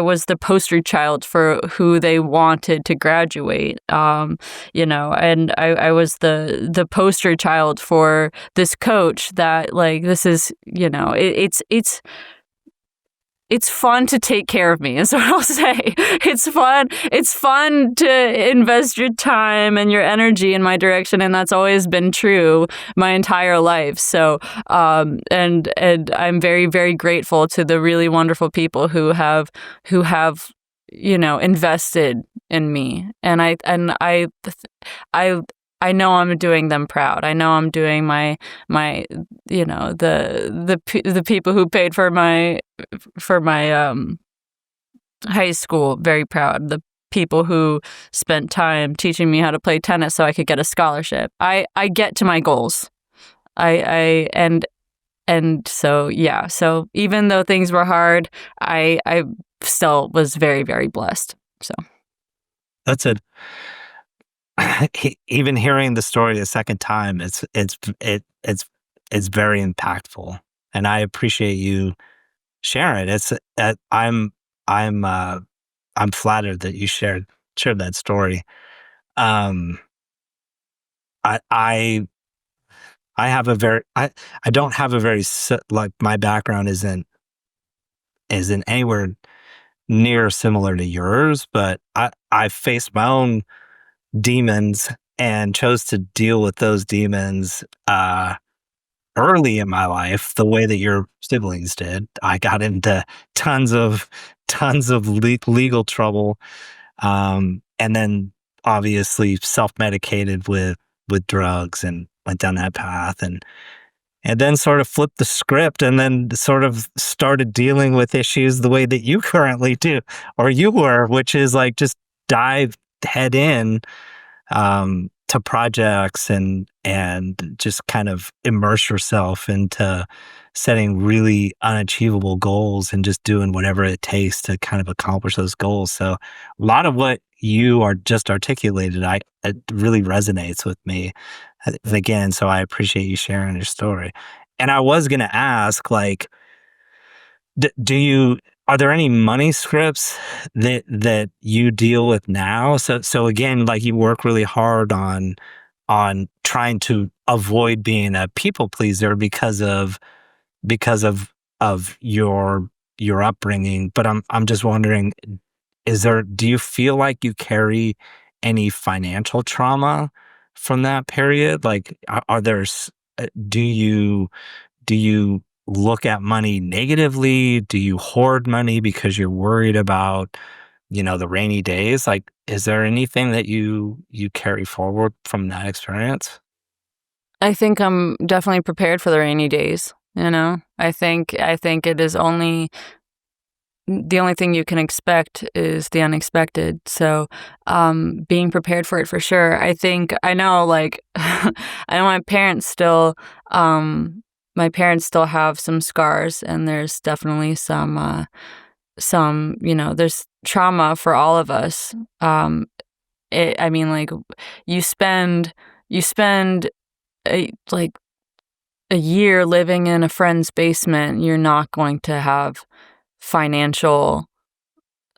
was the poster child for who they wanted to graduate, and I was the poster child for this coach that, like, this is, it's fun to take care of me, is what I'll say. It's fun to invest your time and your energy in my direction, and that's always been true my entire life. So, and I'm very, very grateful to the really wonderful people who have invested in me, and I know I'm doing them proud. I know I'm doing my the people who paid for my high school very proud. The people who spent time teaching me how to play tennis so I could get a scholarship. I get to my goals. And so, yeah. So even though things were hard, I still was very, very blessed. So That's it. Even hearing the story a second time, it's very impactful, and I appreciate you sharing. I'm flattered that you shared that story. Um, I have a very I don't have a very like, my background isn't anywhere near similar to yours, but I faced my own demons and chose to deal with those demons early in my life, the way that your siblings did. I got into tons of legal trouble, and then obviously self-medicated with drugs and went down that path, and then sort of flipped the script, and then sort of started dealing with issues the way that you currently do, or you were, which is like just dive head in to projects and just kind of immerse yourself into setting really unachievable goals and just doing whatever it takes to kind of accomplish those goals. So a lot of what you are just articulated, it really resonates with me. And again, so I appreciate you sharing your story. And I was going to ask, like, are there any money scripts that you deal with now? So again, like, you work really hard on trying to avoid being a people pleaser because of your upbringing. But I'm just wondering, do you feel like you carry any financial trauma from that period? Like, are there do you look at money negatively? Do you hoard money because you're worried about, the rainy days? Like, is there anything that you carry forward from that experience? I think I'm definitely prepared for the rainy days. I think it is the only thing you can expect is the unexpected. So, being prepared for it for sure. I know, like, I know my parents still have some scars, and there's definitely some, there's trauma for all of us. Like, you spend like a year living in a friend's basement, you're not going to have financial,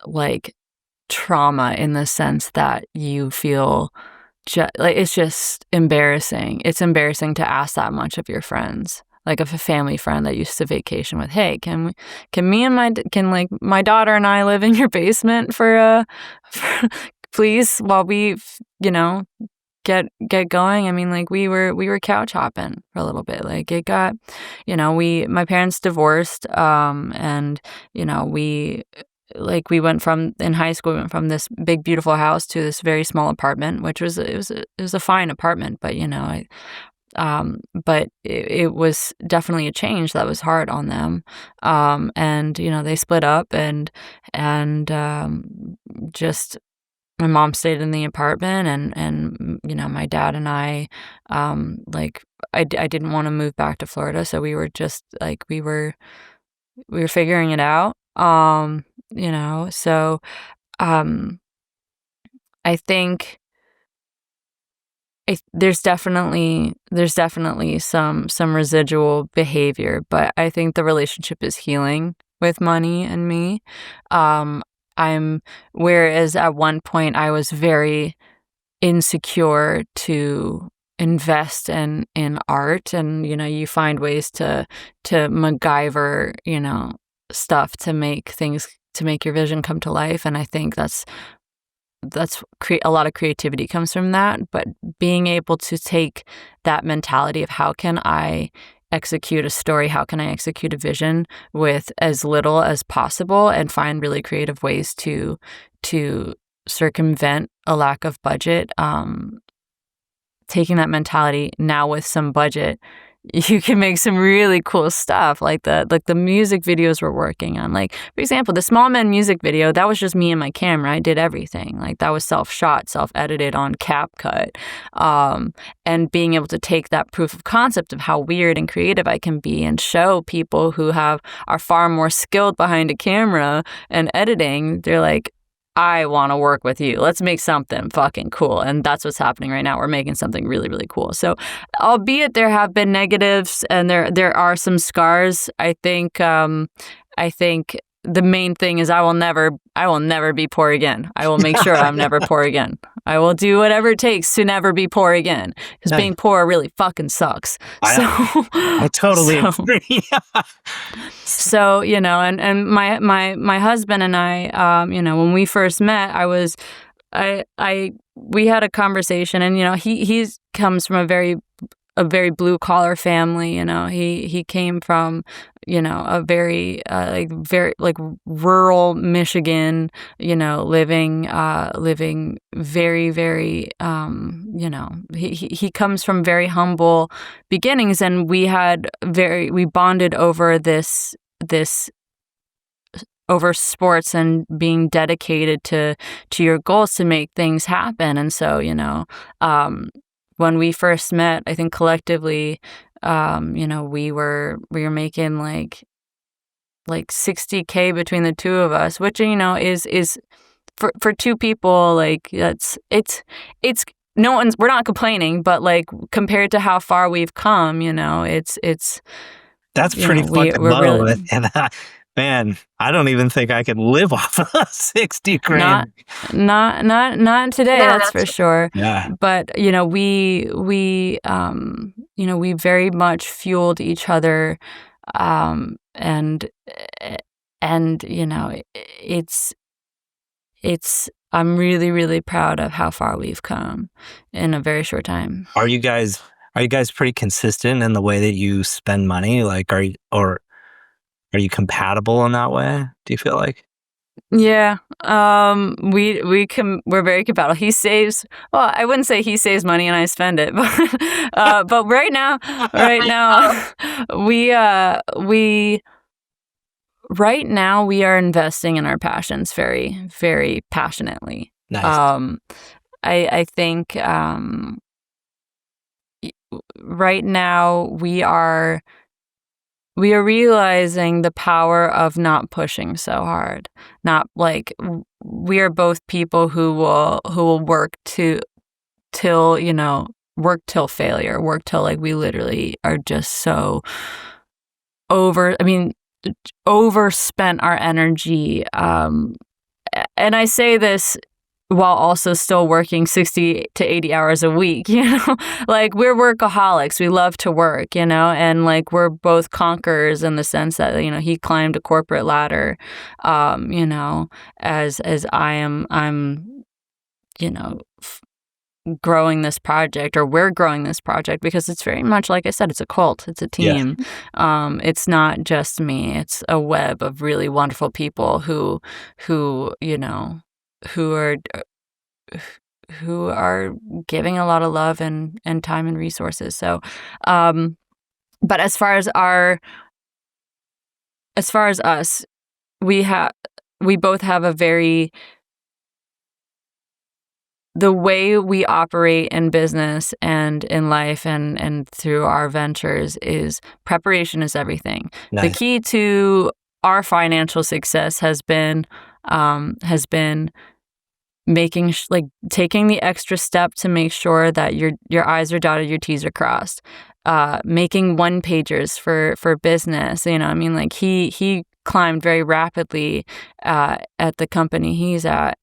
like, trauma in the sense that you feel like it's just embarrassing. It's embarrassing to ask that much of your friends. like a family friend that used to vacation with, hey, can like my daughter and I live in your basement for please, while we, get going. I mean, like we were couch hopping for a little bit. Like it got, my parents divorced, and we went from, in high school, we went from this big beautiful house to this very small apartment, which was it was a fine apartment, but it was definitely a change that was hard on them. And they split up, and just my mom stayed in the apartment, and my dad and I, I didn't want to move back to Florida, so we were just like we were figuring it out. So I think there's definitely some residual behavior, but I think the relationship is healing with money and me. Whereas at one point I was very insecure to invest in art, and you find ways to MacGyver stuff to make your vision come to life, and I think that's a lot of creativity comes from that. But being able to take that mentality of how can I execute a story, how can I execute a vision with as little as possible, and find really creative ways to circumvent a lack of budget. Taking that mentality now with some budget, you can make some really cool stuff, like the music videos we're working on. Like, for example, the Small Men music video, that was just me and my camera. I did everything. Like, that was self-shot, self-edited on CapCut. And being able to take that proof of concept of how weird and creative I can be and show people who are far more skilled behind a camera and editing, they're like, I want to work with you. Let's make something fucking cool. And that's what's happening right now. We're making something really, really cool. So, albeit there have been negatives and there are some scars, I think the main thing is I will never be poor again. I will make sure I'm never poor again. I will do whatever it takes to never be poor again, because being poor really fucking sucks. I totally agree. So, and my husband and I, when we first met, we had a conversation, and he comes from a very blue collar family. He came from a very very rural Michigan, living very, very he comes from very humble beginnings, and we bonded over this over sports and being dedicated to your goals to make things happen. And so when we first met, I think collectively, we were making like $60K between the two of us, which is for two people, like it's we're not complaining, but like compared to how far we've come, it's that's pretty fucking low. Really, and man, I don't even think I could live off of 60 grand. Not today, that's for sure. Yeah. But we very much fueled each other, and it's I'm really, really proud of how far we've come in a very short time. Are you guys pretty consistent in the way that you spend money? Like, are you compatible in that way? Do you feel like? Yeah. We're very compatible. He saves, well, I wouldn't say he saves money and I spend it, but right now we are investing in our passions very, very passionately. Nice. I think right now we are realizing the power of not pushing so hard. Not like we are both people who will work till failure, work till like we literally are just so overspent our energy. And I say this while also still working 60 to 80 hours a week, you know? Like, we're workaholics. We love to work, you know? And, like, we're both conquerors in the sense that, you know, he climbed a corporate ladder, you know, as I'm, you know, growing this project, or we're growing this project, because it's very much, like I said, it's a cult, it's a Yeah. team. It's not just me, it's a web of really wonderful people who you know, who are who are giving a lot of love and time and resources. So, but as far as us, we both have a very the way we operate in business and in life and through our ventures is preparation is everything. The Nice. key to our financial success has been making like taking the extra step to make sure that your I's are dotted, your T's are crossed. Making one pagers for business. You know, I mean, like he climbed very rapidly at the company he's at.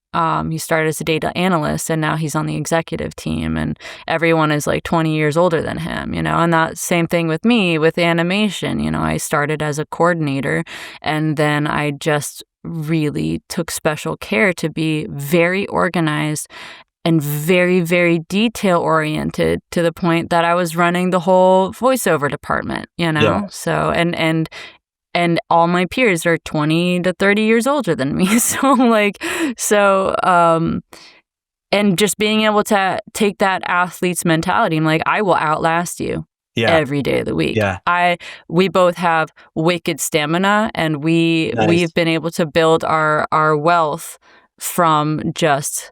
He started as a data analyst, and now he's on the executive team, and everyone is like 20 years older than him, you know. And that same thing with me with animation. You know, I started as a coordinator, and then I just really took special care to be very organized and very, very detail oriented, to the point that I was running the whole voiceover department, you Yeah. know? So, and all my peers are 20 to 30 years older than me. And just being able to take that athlete's mentality and, like, I will outlast you Yeah. every day of the week. Yeah. We both have wicked stamina, and Nice. we've been able to build our wealth from just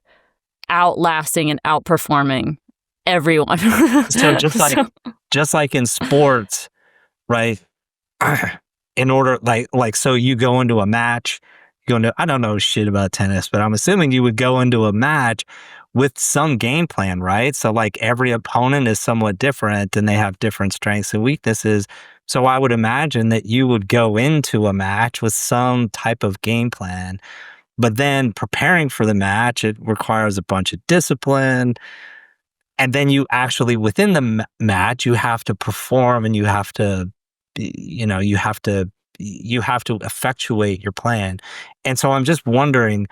outlasting and outperforming everyone. So just like in sports, right? In order, so you go into a match, I don't know shit about tennis, but I'm assuming you would go into a match with some game plan, right? So like every opponent is somewhat different and they have different strengths and weaknesses. So I would imagine that you would go into a match with some type of game plan, but then preparing for the match, it requires a bunch of discipline. And then you actually, within the match, you have to perform and you have to, you have to effectuate your plan. And so I'm just wondering,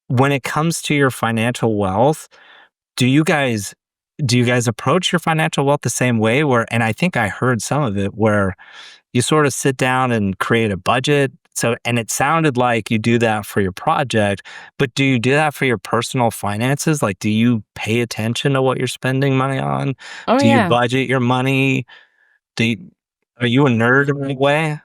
when it comes to your financial wealth, do you guys approach your financial wealth the same way, and I think I heard some of it, where you sort of sit down and create a budget? So, and it sounded like you do that for your project, but do you do that for your personal finances? Like, do you pay attention to what you're spending money on? Oh, Do you yeah. budget your money? Do you, are you a nerd in any way?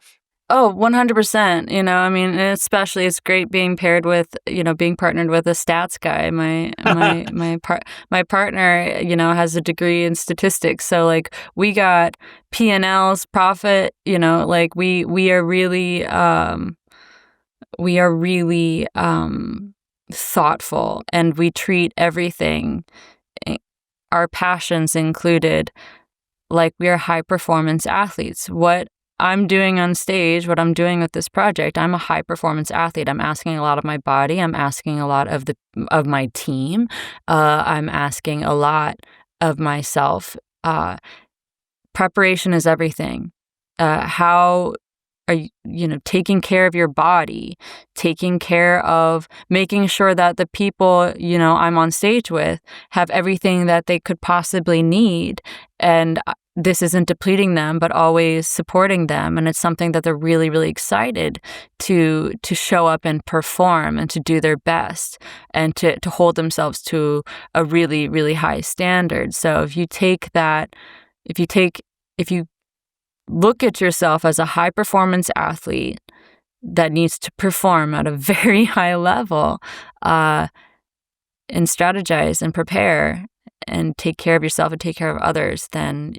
Oh, 100%. You know, I mean, and especially it's great being paired with, you know, being partnered with a stats guy. My partner, you know, has a degree in statistics. So, like, we got P&Ls, profit, you know, like we are really thoughtful, and we treat everything, eh, our passions included, like we are high performance athletes. What I'm doing on stage, what I'm doing with this project, I'm a high performance athlete. I'm asking a lot of my body. I'm asking a lot of my team. I'm asking a lot of myself. Preparation is everything. How are you know, taking care of your body, taking care of making sure that the people, you know, I'm on stage with have everything that they could possibly need. And this isn't depleting them, but always supporting them. And it's something that they're really, really excited to show up and perform and to do their best and to hold themselves to a really, really high standard. So if you look at yourself as a high performance athlete that needs to perform at a very high level, and strategize and prepare and take care of yourself and take care of others, then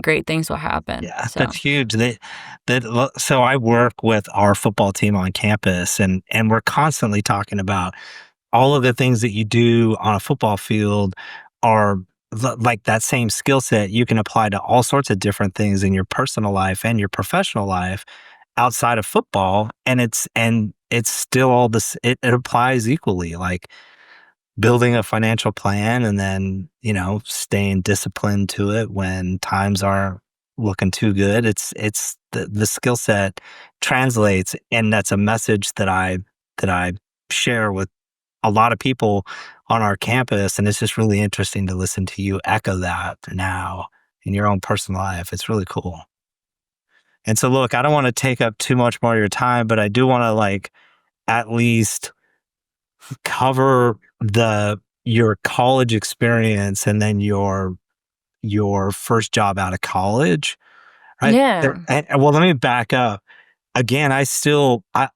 great things will happen. Yeah, So, that's huge. So I work with our football team on campus, and we're constantly talking about all of the things that you do on a football field are like that same skill set you can apply to all sorts of different things in your personal life and your professional life. outside of football, and it's still all this. It applies equally, like building a financial plan and then, staying disciplined to it when times aren't looking too good. It's the skill set translates, and that's a message that I share with a lot of people on our campus, and it's just really interesting to listen to you echo that now in your own personal life. It's really cool. And so look, I don't want to take up too much more of your time, but I do want to like at least cover your college experience and then your first job out of college, right? Yeah. Well, let me back up. Again, I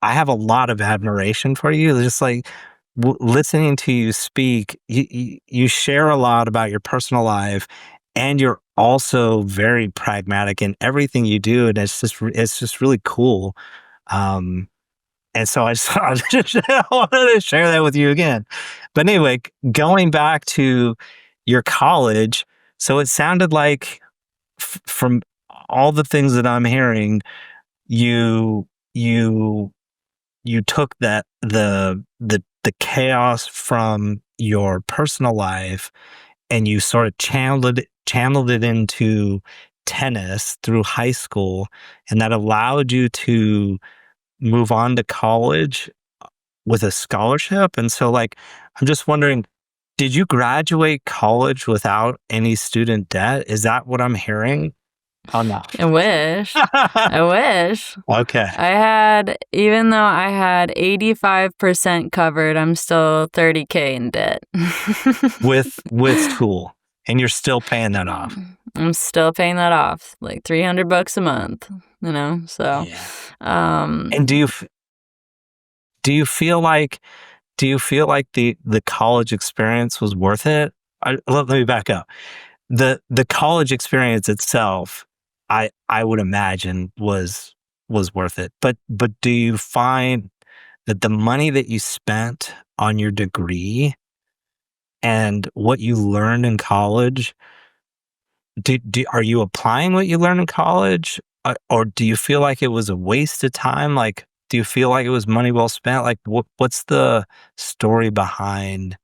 have a lot of admiration for you. Just like listening to you speak, you share a lot about your personal life, and you're also very pragmatic in everything you do, and it's just really cool. Um, and so I wanted to share that with you again. But anyway, going back to your college, so it sounded like from all the things that I'm hearing, you you you took the chaos from your personal life, and you sort of channeled it into tennis through high school, and that allowed you to move on to college with a scholarship. And so, like, I'm just wondering, did you graduate college without any student debt? Is that what I'm hearing? Oh, no. I wish. I wish. Okay. Even though I had 85% covered, I'm still 30K in debt. With school, and you're still paying that off. I'm still paying that off, like $300 a month, so. Yeah. Um, And do you feel like the college experience was worth it? Let me back up. The college experience itself, I would imagine was worth it. But do you find that the money that you spent on your degree and what you learned in college, are you applying what you learned in college, or do you feel like it was a waste of time? Like, do you feel like it was money well spent? Like, what's the story behind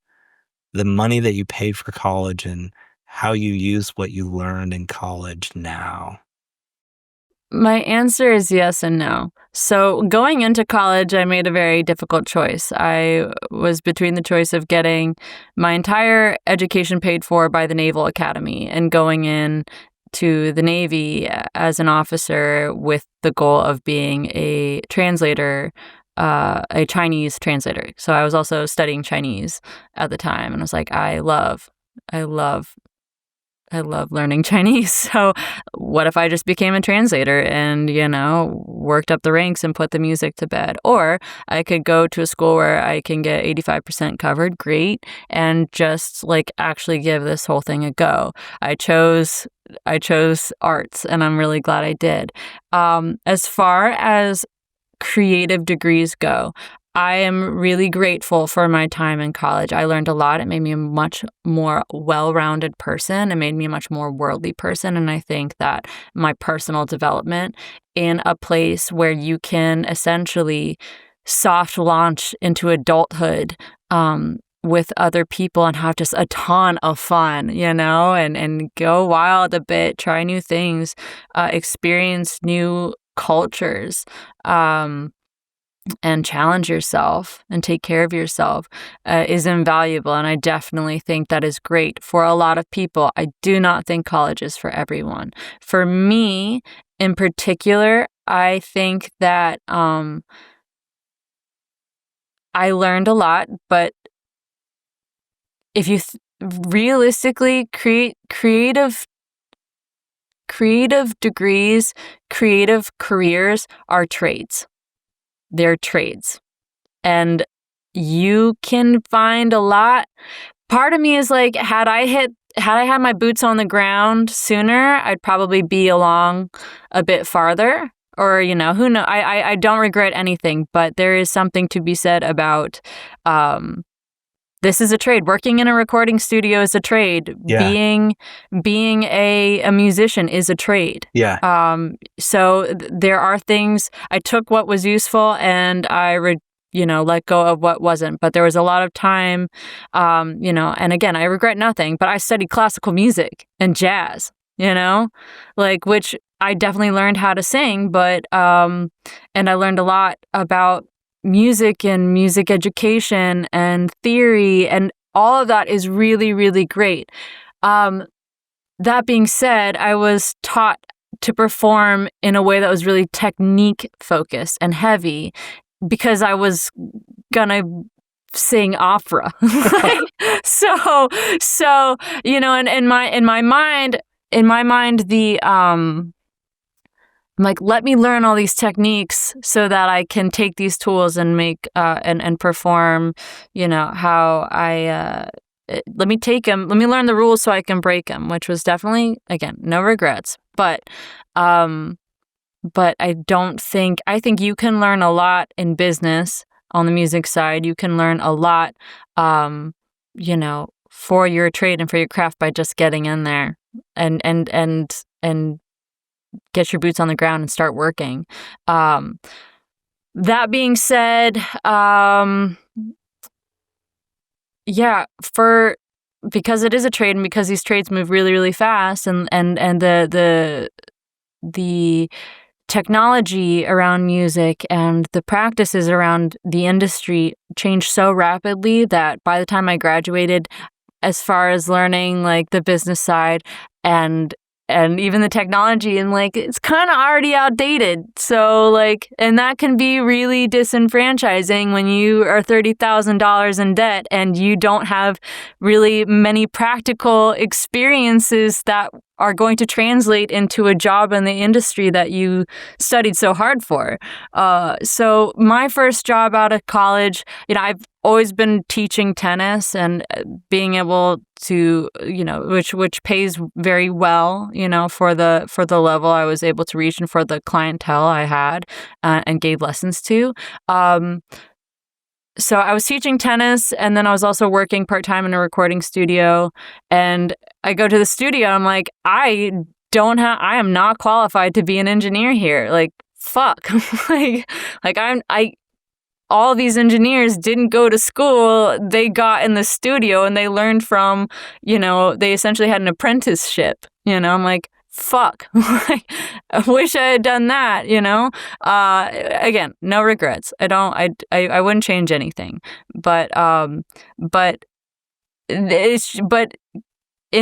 the money that you paid for college and how you use what you learned in college now? My answer is yes and no. So going into college, I made a very difficult choice. I was between the choice of getting my entire education paid for by the Naval Academy and going in to the Navy as an officer with the goal of being a translator, a Chinese translator. So I was also studying Chinese at the time, and I was like, I love learning Chinese. So what if I just became a translator and, worked up the ranks and put the music to bed? Or I could go to a school where I can get 85% covered, great, and just like actually give this whole thing a go. I chose arts, and I'm really glad I did. As far as creative degrees go, I am really grateful for my time in college. I learned a lot. It made me a much more well-rounded person. It made me a much more worldly person. And I think that my personal development in a place where you can essentially soft launch into adulthood with other people and have just a ton of fun, and go wild a bit, try new things, experience new cultures, and challenge yourself and take care of yourself is invaluable. And I definitely think that is great for a lot of people. I do not think college is for everyone. For me in particular, I think that I learned a lot, but if you realistically creative degrees, creative careers are trades. They're trades. And you can find a lot. Part of me is like, had I had my boots on the ground sooner, I'd probably be along a bit farther. Or, who knows? I don't regret anything, but there is something to be said about this is a trade. Working in a recording studio is a trade. Yeah. Being a musician is a trade. Yeah. So there are things, I took what was useful and I let go of what wasn't. But there was a lot of time, and again, I regret nothing, but I studied classical music and jazz, which I definitely learned how to sing, but, and I learned a lot about music and music education and theory, and all of that is really, really great. That being said, I was taught to perform in a way that was really technique focused and heavy because I was gonna sing opera. So, and in my mind, the I'm like, let me learn all these techniques so that I can take these tools and make and perform, how I let me take them, let me learn the rules so I can break them, which was definitely, again, no regrets. But I think you can learn a lot in business on the music side. You can learn a lot, for your trade and for your craft by just getting in there and get your boots on the ground and start working. That being said, because it is a trade and because these trades move really, really fast and the technology around music and the practices around the industry changed so rapidly that by the time I graduated, as far as learning like the business side and even the technology, and like it's kind of already outdated. So and that can be really disenfranchising when you are $30,000 in debt and you don't have really many practical experiences that are going to translate into a job in the industry that you studied so hard for. So my first job out of college, I've always been teaching tennis and being able to, which pays very well, for the level I was able to reach and for the clientele I had and gave lessons to. So I was teaching tennis, and then I was also working part-time in a recording studio. And I go to the studio, I'm like, I am not qualified to be an engineer here. Like, fuck. All these engineers didn't go to school. They got in the studio and they learned from, they essentially had an apprenticeship. I'm like, fuck. I wish I had done that, again, no regrets. I wouldn't change anything, but in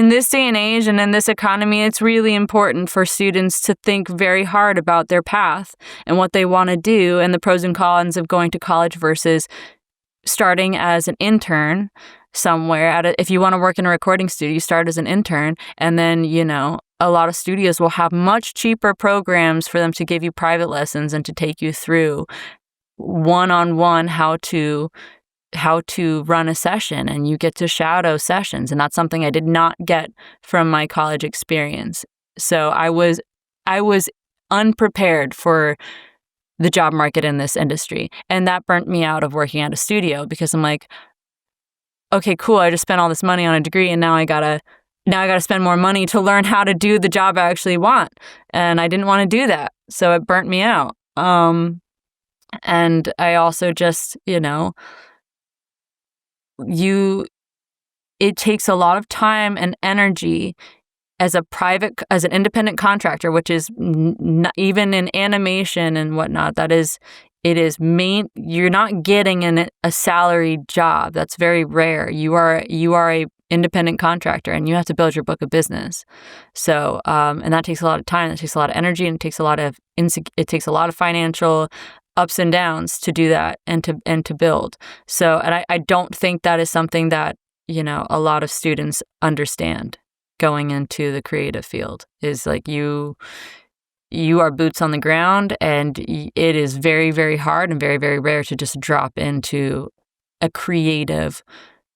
this day and age and in this economy, it's really important for students to think very hard about their path and what they want to do and the pros and cons of going to college versus starting as an intern somewhere. If you want to work in a recording studio, you start as an intern, and then, a lot of studios will have much cheaper programs for them to give you private lessons and to take you through one-on-one how to run a session, and you get to shadow sessions. And that's something I did not get from my college experience. So I was unprepared for the job market in this industry. And that burnt me out of working at a studio because I'm like, okay, cool. I just spent all this money on a degree and now I gotta spend more money to learn how to do the job I actually want. And I didn't want to do that. So it burnt me out. And I also just, it takes a lot of time and energy as an independent contractor, which is even in animation and whatnot, you're not getting a salaried job. That's very rare. You are a independent contractor and you have to build your book of business. So, and that takes a lot of time, that takes a lot of energy, and it takes a lot of financial ups and downs to do that and to build. So, and I don't think that is something that, a lot of students understand going into the creative field, is like you are boots on the ground, and it is very, very hard and very, very rare to just drop into a creative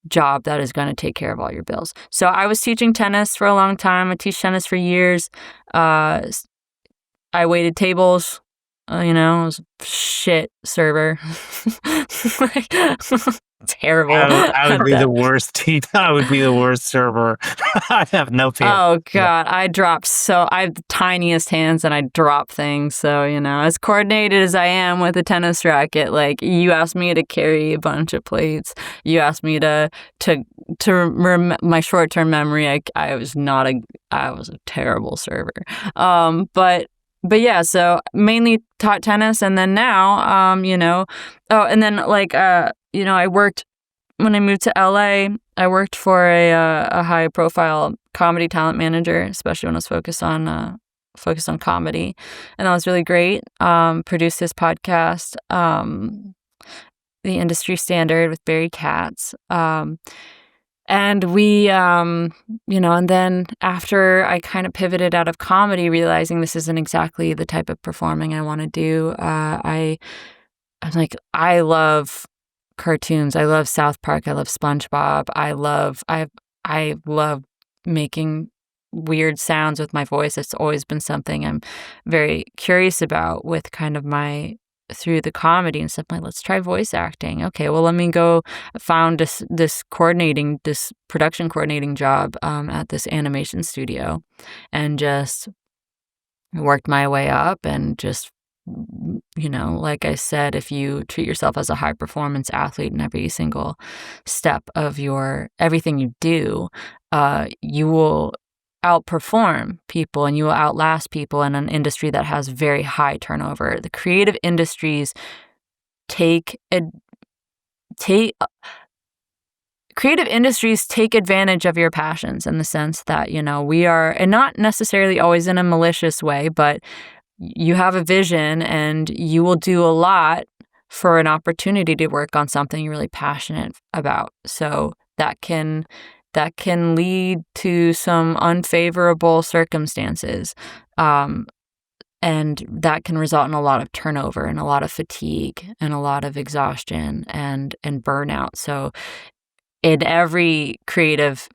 job that is going to take care of all your bills. So I was teaching tennis for a long time. I teach tennis for years. I waited tables. I was a shit server. terrible I would at be that. the worst. I would be the worst server. I have no patience. Oh God, I have the tiniest hands and I drop things. So, as coordinated as I am with a tennis racket, like you asked me to carry a bunch of plates. You asked me to my short-term memory. I was a terrible server. But yeah, so mainly taught tennis, and then now, and then I worked when I moved to LA. I worked for a high-profile comedy talent manager, especially when I was focused on comedy, and that was really great. Produced his podcast, The Industry Standard with Barry Katz. And we, and then after I kind of pivoted out of comedy, realizing this isn't exactly the type of performing I want to do, I'm like, I love cartoons. I love South Park. I love SpongeBob. I love making weird sounds with my voice. It's always been something I'm very curious about with kind of through the comedy and stuff. Like, let's try voice acting. Okay, well, let me go. Found this production coordinating job at this animation studio, and just worked my way up, and just, like I said, if you treat yourself as a high performance athlete in every single step of everything you do, you will outperform people and you will outlast people in an industry that has very high turnover. The creative industries take advantage of your passions, in the sense that, we are, and not necessarily always in a malicious way, but you have a vision and you will do a lot for an opportunity to work on something you're really passionate about. So that can lead to some unfavorable circumstances. And that can result in a lot of turnover and a lot of fatigue and a lot of exhaustion and burnout. So in every creative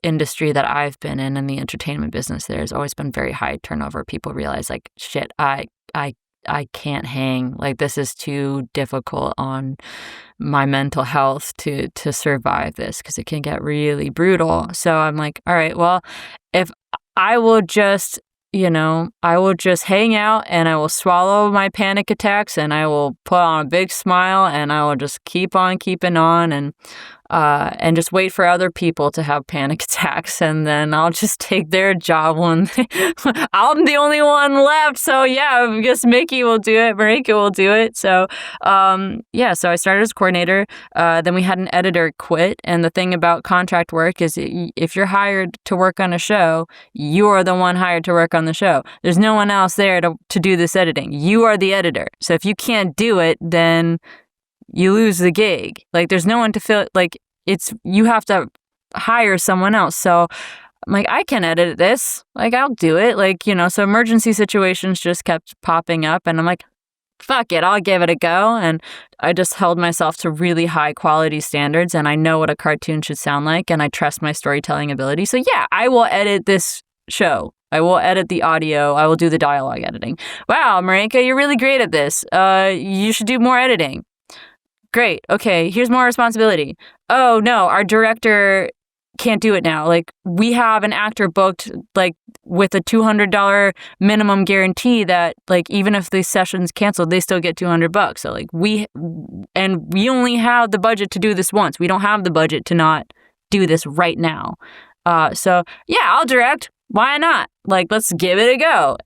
industry that I've been in the entertainment business, there's always been very high turnover. People realize, like, shit, I can't hang. Like, this is too difficult on my mental health to survive this, because it can get really brutal. So I'm like, all right, well, if I will just hang out, and I will swallow my panic attacks, and I will put on a big smile, and I will just keep on keeping on, and just wait for other people to have panic attacks, and then I'll just take their job when I'm the only one left. So yeah, I guess Mikky will do it, Marika will do it. So so I started as coordinator. Then we had an editor quit, and the thing about contract work is, if you're hired to work on a show, you are the one hired to work on the show. There's no one else there to do this editing. You are the editor. So if you can't do it, then you lose the gig. Like, there's no one to fill, like, you have to hire someone else. So I'm like, I can edit this. Like, I'll do it. Like, so emergency situations just kept popping up, and I'm like, fuck it, I'll give it a go. And I just held myself to really high quality standards, and I know what a cartoon should sound like, and I trust my storytelling ability. So yeah, I will edit this show. I will edit the audio. I will do the dialogue editing. Wow, Marika, you're really great at this. You should do more editing. Great. Okay, here's more responsibility. Oh no, our director can't do it now. Like, we have an actor booked, like, with a $200 minimum guarantee that, like, even if the session's canceled, they still get $200. So, like, we only have the budget to do this once. We don't have the budget to not do this right now. So yeah, I'll direct. Why not? Like, let's give it a go.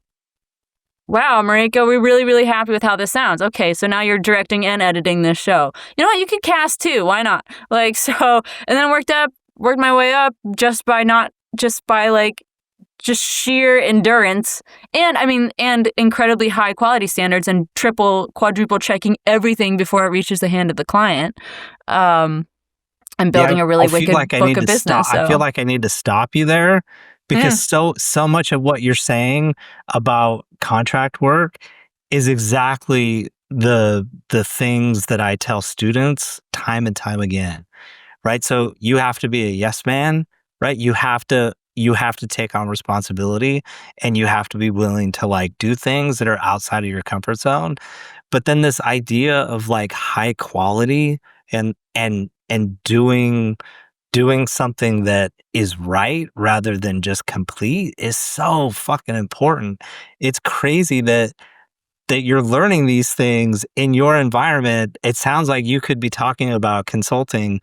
Wow, Marika, we're really, really happy with how this sounds. Okay, so now you're directing and editing this show. You know what? You could cast too. Why not? Like, so, and then worked my way up just by sheer endurance and incredibly high quality standards, and quadruple checking everything before it reaches the hand of the client. And building a really wicked book of business. I feel like I need to stop you there, because so much of what you're saying about contract work is exactly the things that I tell students time and time again, right? So you have to be a yes man, right? You have to take on responsibility, and you have to be willing to, like, do things that are outside of your comfort zone. But then this idea of, like, high quality and doing something that is right rather than just complete is so fucking important. It's crazy that you're learning these things in your environment. It sounds like you could be talking about consulting,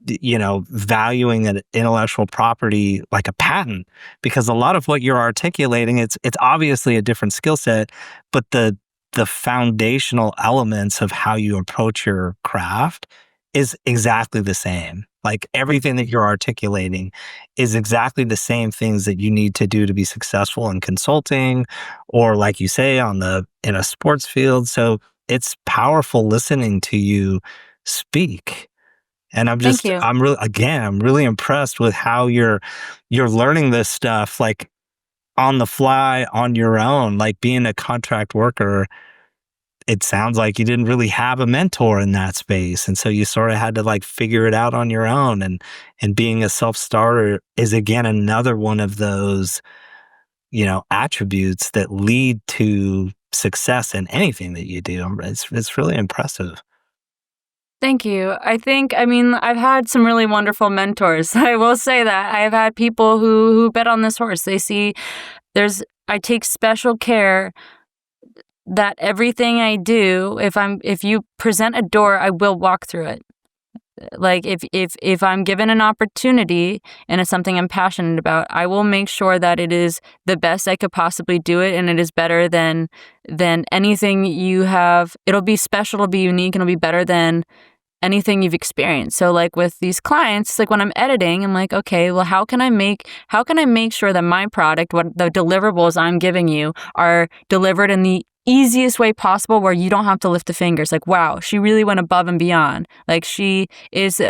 valuing an intellectual property like a patent, because a lot of what you're articulating, it's obviously a different skill set, but the foundational elements of how you approach your craft is exactly the same. Like everything that you're articulating is exactly the same things that you need to do to be successful in consulting, or like you say, in a sports field. So it's powerful listening to you speak. And Thank you. I'm really impressed with how you're learning this stuff like on the fly on your own. Like being a contract worker, it sounds like you didn't really have a mentor in that space. And so you sort of had to like figure it out on your own. And being a self-starter is again another one of those, attributes that lead to success in anything that you do. It's really impressive. Thank you. I've had some really wonderful mentors. I will say that. I've had people who bet on this horse. They see I take special care that everything I do, if you present a door, I will walk through it. Like if I'm given an opportunity and it's something I'm passionate about, I will make sure that it is the best I could possibly do it, and it is better than anything you have. It'll be special, it'll be unique, and it'll be better than anything you've experienced. So like with these clients, like when I'm editing, I'm like, okay, well, how can I make sure that my product, what the deliverables I'm giving you, are delivered in the easiest way possible, where you don't have to lift a finger. It's like, wow, she really went above and beyond. Like it is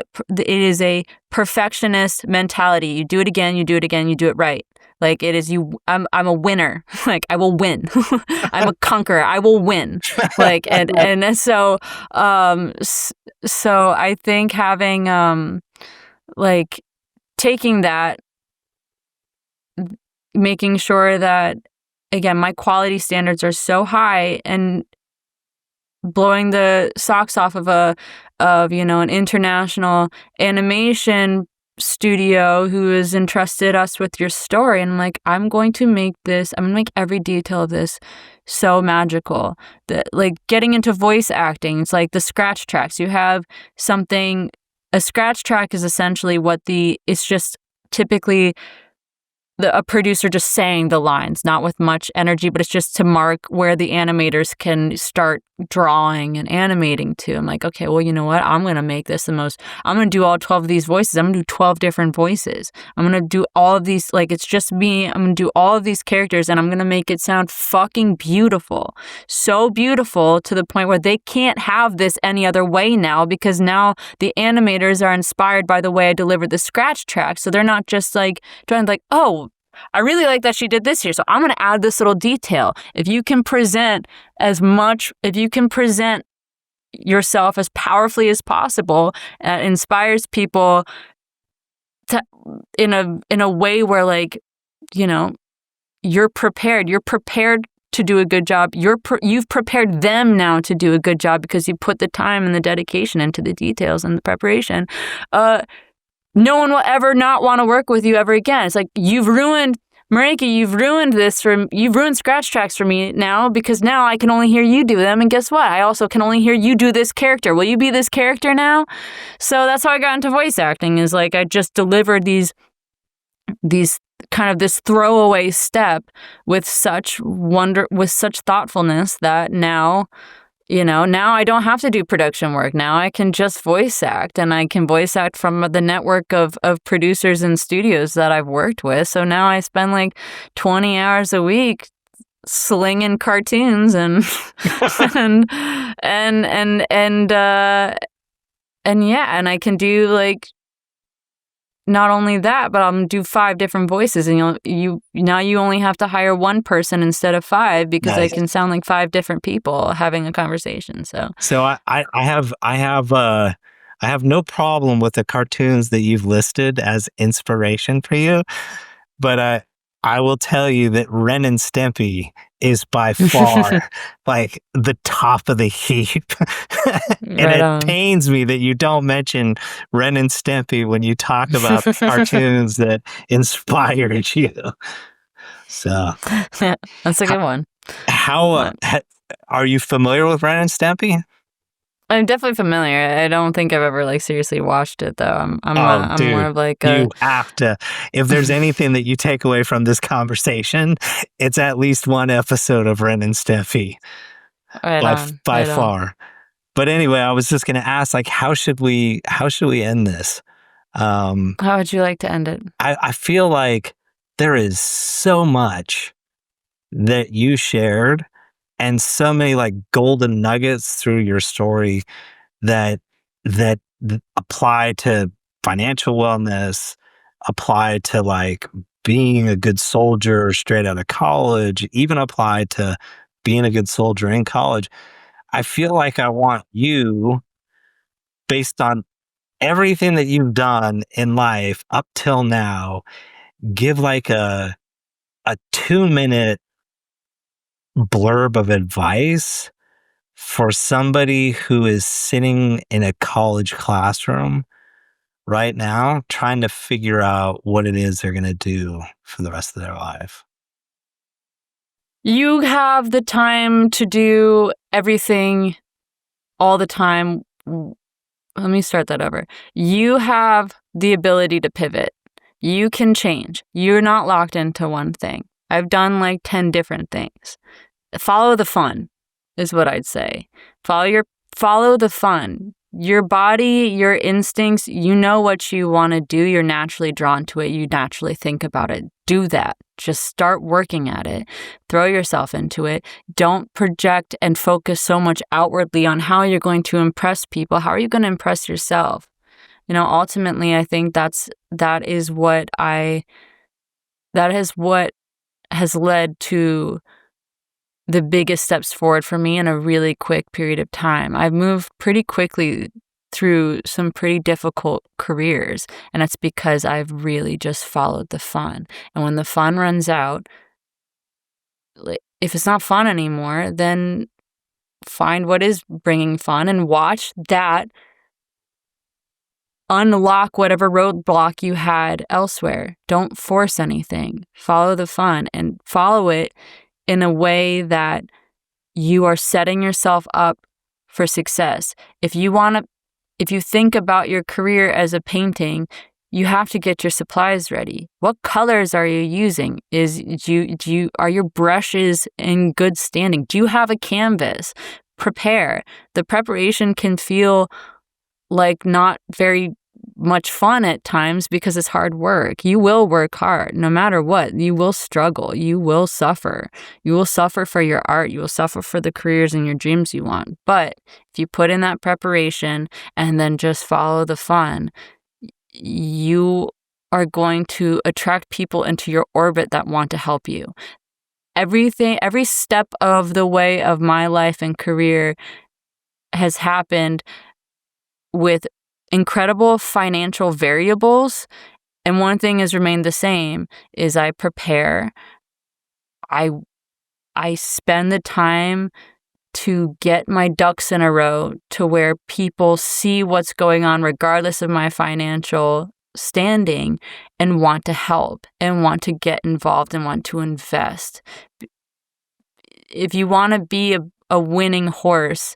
a perfectionist mentality. You do it again, you do it again, you do it right. Like it is I'm a winner. Like I will win. I'm a conqueror. I will win. Like and so so I think having like taking that, making sure that again my quality standards are so high, and blowing the socks off of an international animation studio who has entrusted us with your story, and I'm like, I'm going to make every detail of this so magical. That like getting into voice acting, it's like the scratch tracks. You have a scratch track is essentially it's just typically a producer just saying the lines, not with much energy, but it's just to mark where the animators can start drawing and animating to. I'm like, okay, well, you know what? I'm going to make this I'm going to do all 12 of these voices. I'm going to do 12 different voices. I'm going to do all of these, like, it's just me. I'm going to do all of these characters, and I'm going to make it sound fucking beautiful. So beautiful to the point where they can't have this any other way now, because now the animators are inspired by the way I delivered the scratch track. So they're not just like trying to like, oh, I really like that she did this here, so I'm going to add this little detail. If you can present yourself as powerfully as possible, inspires people to, in a way where, like, you're prepared to do a good job. You've prepared them now to do a good job because you put the time and the dedication into the details and the preparation. No one will ever not want to work with you ever again. It's like, Marika, you've ruined scratch tracks for me now, because now I can only hear you do them. And guess what? I also can only hear you do this character. Will you be this character now? So that's how I got into voice acting, is like I just delivered these kind of this throwaway step with such thoughtfulness that now I don't have to do production work. Now I can just voice act, and I can voice act from the network of producers and studios that I've worked with. So now I spend like 20 hours a week slinging cartoons and and I can do like not only that, but I'll do 5 different voices, and you only have to hire one person instead of 5, because Nice. I can sound like 5 different people having a conversation. So I have no problem with the cartoons that you've listed as inspiration for you, but I will tell you that Ren and Stimpy is by far like the top of the heap. And Right it on. pains me that you don't mention Ren and Stimpy when you talk about cartoons that inspired you. So, That's a how, good one. how are you familiar with Ren and Stimpy? I'm definitely familiar. I don't think I've ever like seriously watched it though. Oh, I'm more dude, of like a you have to. If there's anything that you take away from this conversation, it's at least one episode of Ren and Stimpy right on, by right on. far. But anyway, I was just going to ask, like, how should we end this? How would you like to end it? I feel like there is so much that you shared and so many like golden nuggets through your story that apply to financial wellness, apply to like being a good soldier straight out of college, even apply to being a good soldier in college. I feel like I want you, based on everything that you've done in life up till now, give like a 2-minute blurb of advice for somebody who is sitting in a college classroom right now trying to figure out what it is they're going to do for the rest of their life. You have the time to do everything all the time. Let me start that over. You have the ability to pivot. You can change. You're not locked into one thing. I've done like 10 different things. Follow the fun is what I'd say. Follow the fun. Your body, your instincts, you know what you want to do. You're naturally drawn to it. You naturally think about it. Do that. Just start working at it. Throw yourself into it. Don't project and focus so much outwardly on how you're going to impress people. How are you going to impress yourself? You know, ultimately, I think that is what has led to the biggest steps forward for me in a really quick period of time. I've moved pretty quickly through some pretty difficult careers, and it's because I've really just followed the fun. And when the fun runs out, if it's not fun anymore, then find what is bringing fun and watch that unlock whatever roadblock you had elsewhere. Don't force anything. Follow the fun and follow it in a way that you are setting yourself up for success. If you think about your career as a painting, you have to get your supplies ready. What colors are you using? Are your brushes in good standing? Do you have a canvas? Prepare. The preparation can feel like not very much fun at times because it's hard work. You will work hard no matter what. You will struggle. You will suffer. You will suffer for your art. You will suffer for the careers and your dreams you want. But if you put in that preparation and then just follow the fun, you are going to attract people into your orbit that want to help you. Every step of the way of my life and career has happened with incredible financial variables, and one thing has remained the same is I prepare. I spend the time to get my ducks in a row to where people see what's going on regardless of my financial standing and want to help and want to get involved and want to invest. If you want to be a winning horse,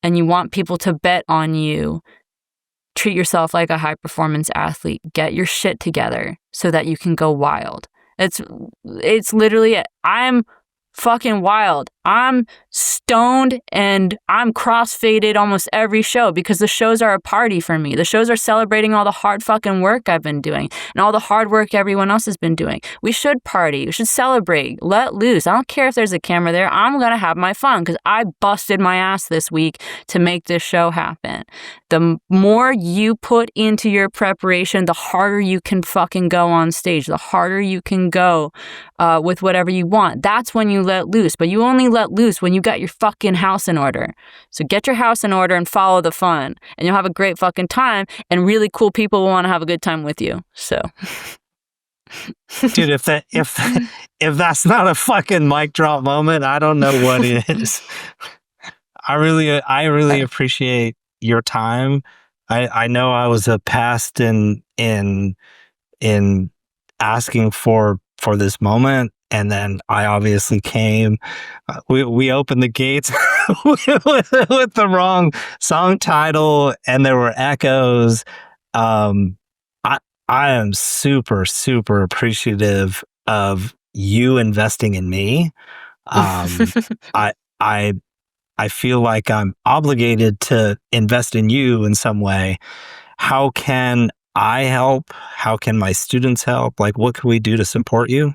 and you want people to bet on you, treat yourself like a high-performance athlete. Get your shit together so that you can go wild. It's literally it. I'm fucking wild. I'm stoned and I'm cross-faded almost every show because the shows are a party for me. The shows are celebrating all the hard fucking work I've been doing and all the hard work everyone else has been doing. We should party. We should celebrate. Let loose. I don't care if there's a camera there. I'm going to have my fun because I busted my ass this week to make this show happen. The more you put into your preparation, the harder you can fucking go on stage. The harder you can go with whatever you want. That's when you let loose. But you only let loose when you got your fucking house in order. So get your house in order and follow the fun. And you'll have a great fucking time. And really cool people will want to have a good time with you. So Dude, if that's not a fucking mic drop moment, I don't know what is. I really appreciate your time. I know I was a pest in asking for this moment, and then I obviously came. We opened the gates with the wrong song title, and there were echoes. Um, I I am super super appreciative of you investing in me. I I I feel like I'm obligated to invest in you in some way. How can I help? How can my students help? Like, what can we do to support you?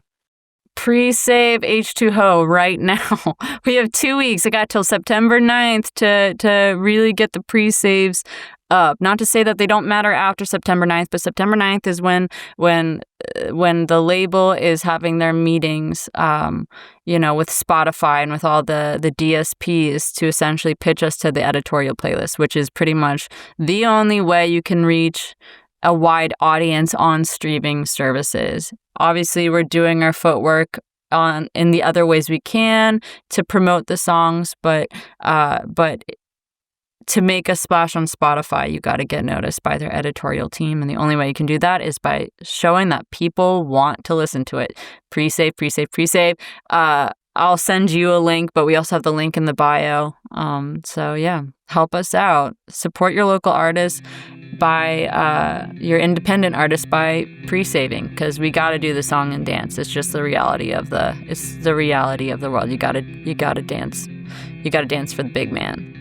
Pre-save H2Ho right now. We have 2 weeks. I got till September 9th to really get the pre-saves up. Not to say that they don't matter after September 9th, but September 9th is when the label is having their meetings, with Spotify and with all the DSPs to essentially pitch us to the editorial playlist, which is pretty much the only way you can reach a wide audience on streaming services. Obviously, we're doing our footwork in the other ways we can to promote the songs, but to make a splash on Spotify, you got to get noticed by their editorial team, and the only way you can do that is by showing that people want to listen to it. Pre-save, pre-save, pre-save. I'll send you a link, but we also have the link in the bio. So yeah, help us out. Support your local artists by your independent artists by pre-saving, because we got to do the song and dance. It's just the reality of the world. You got to dance. You got to dance for the big man.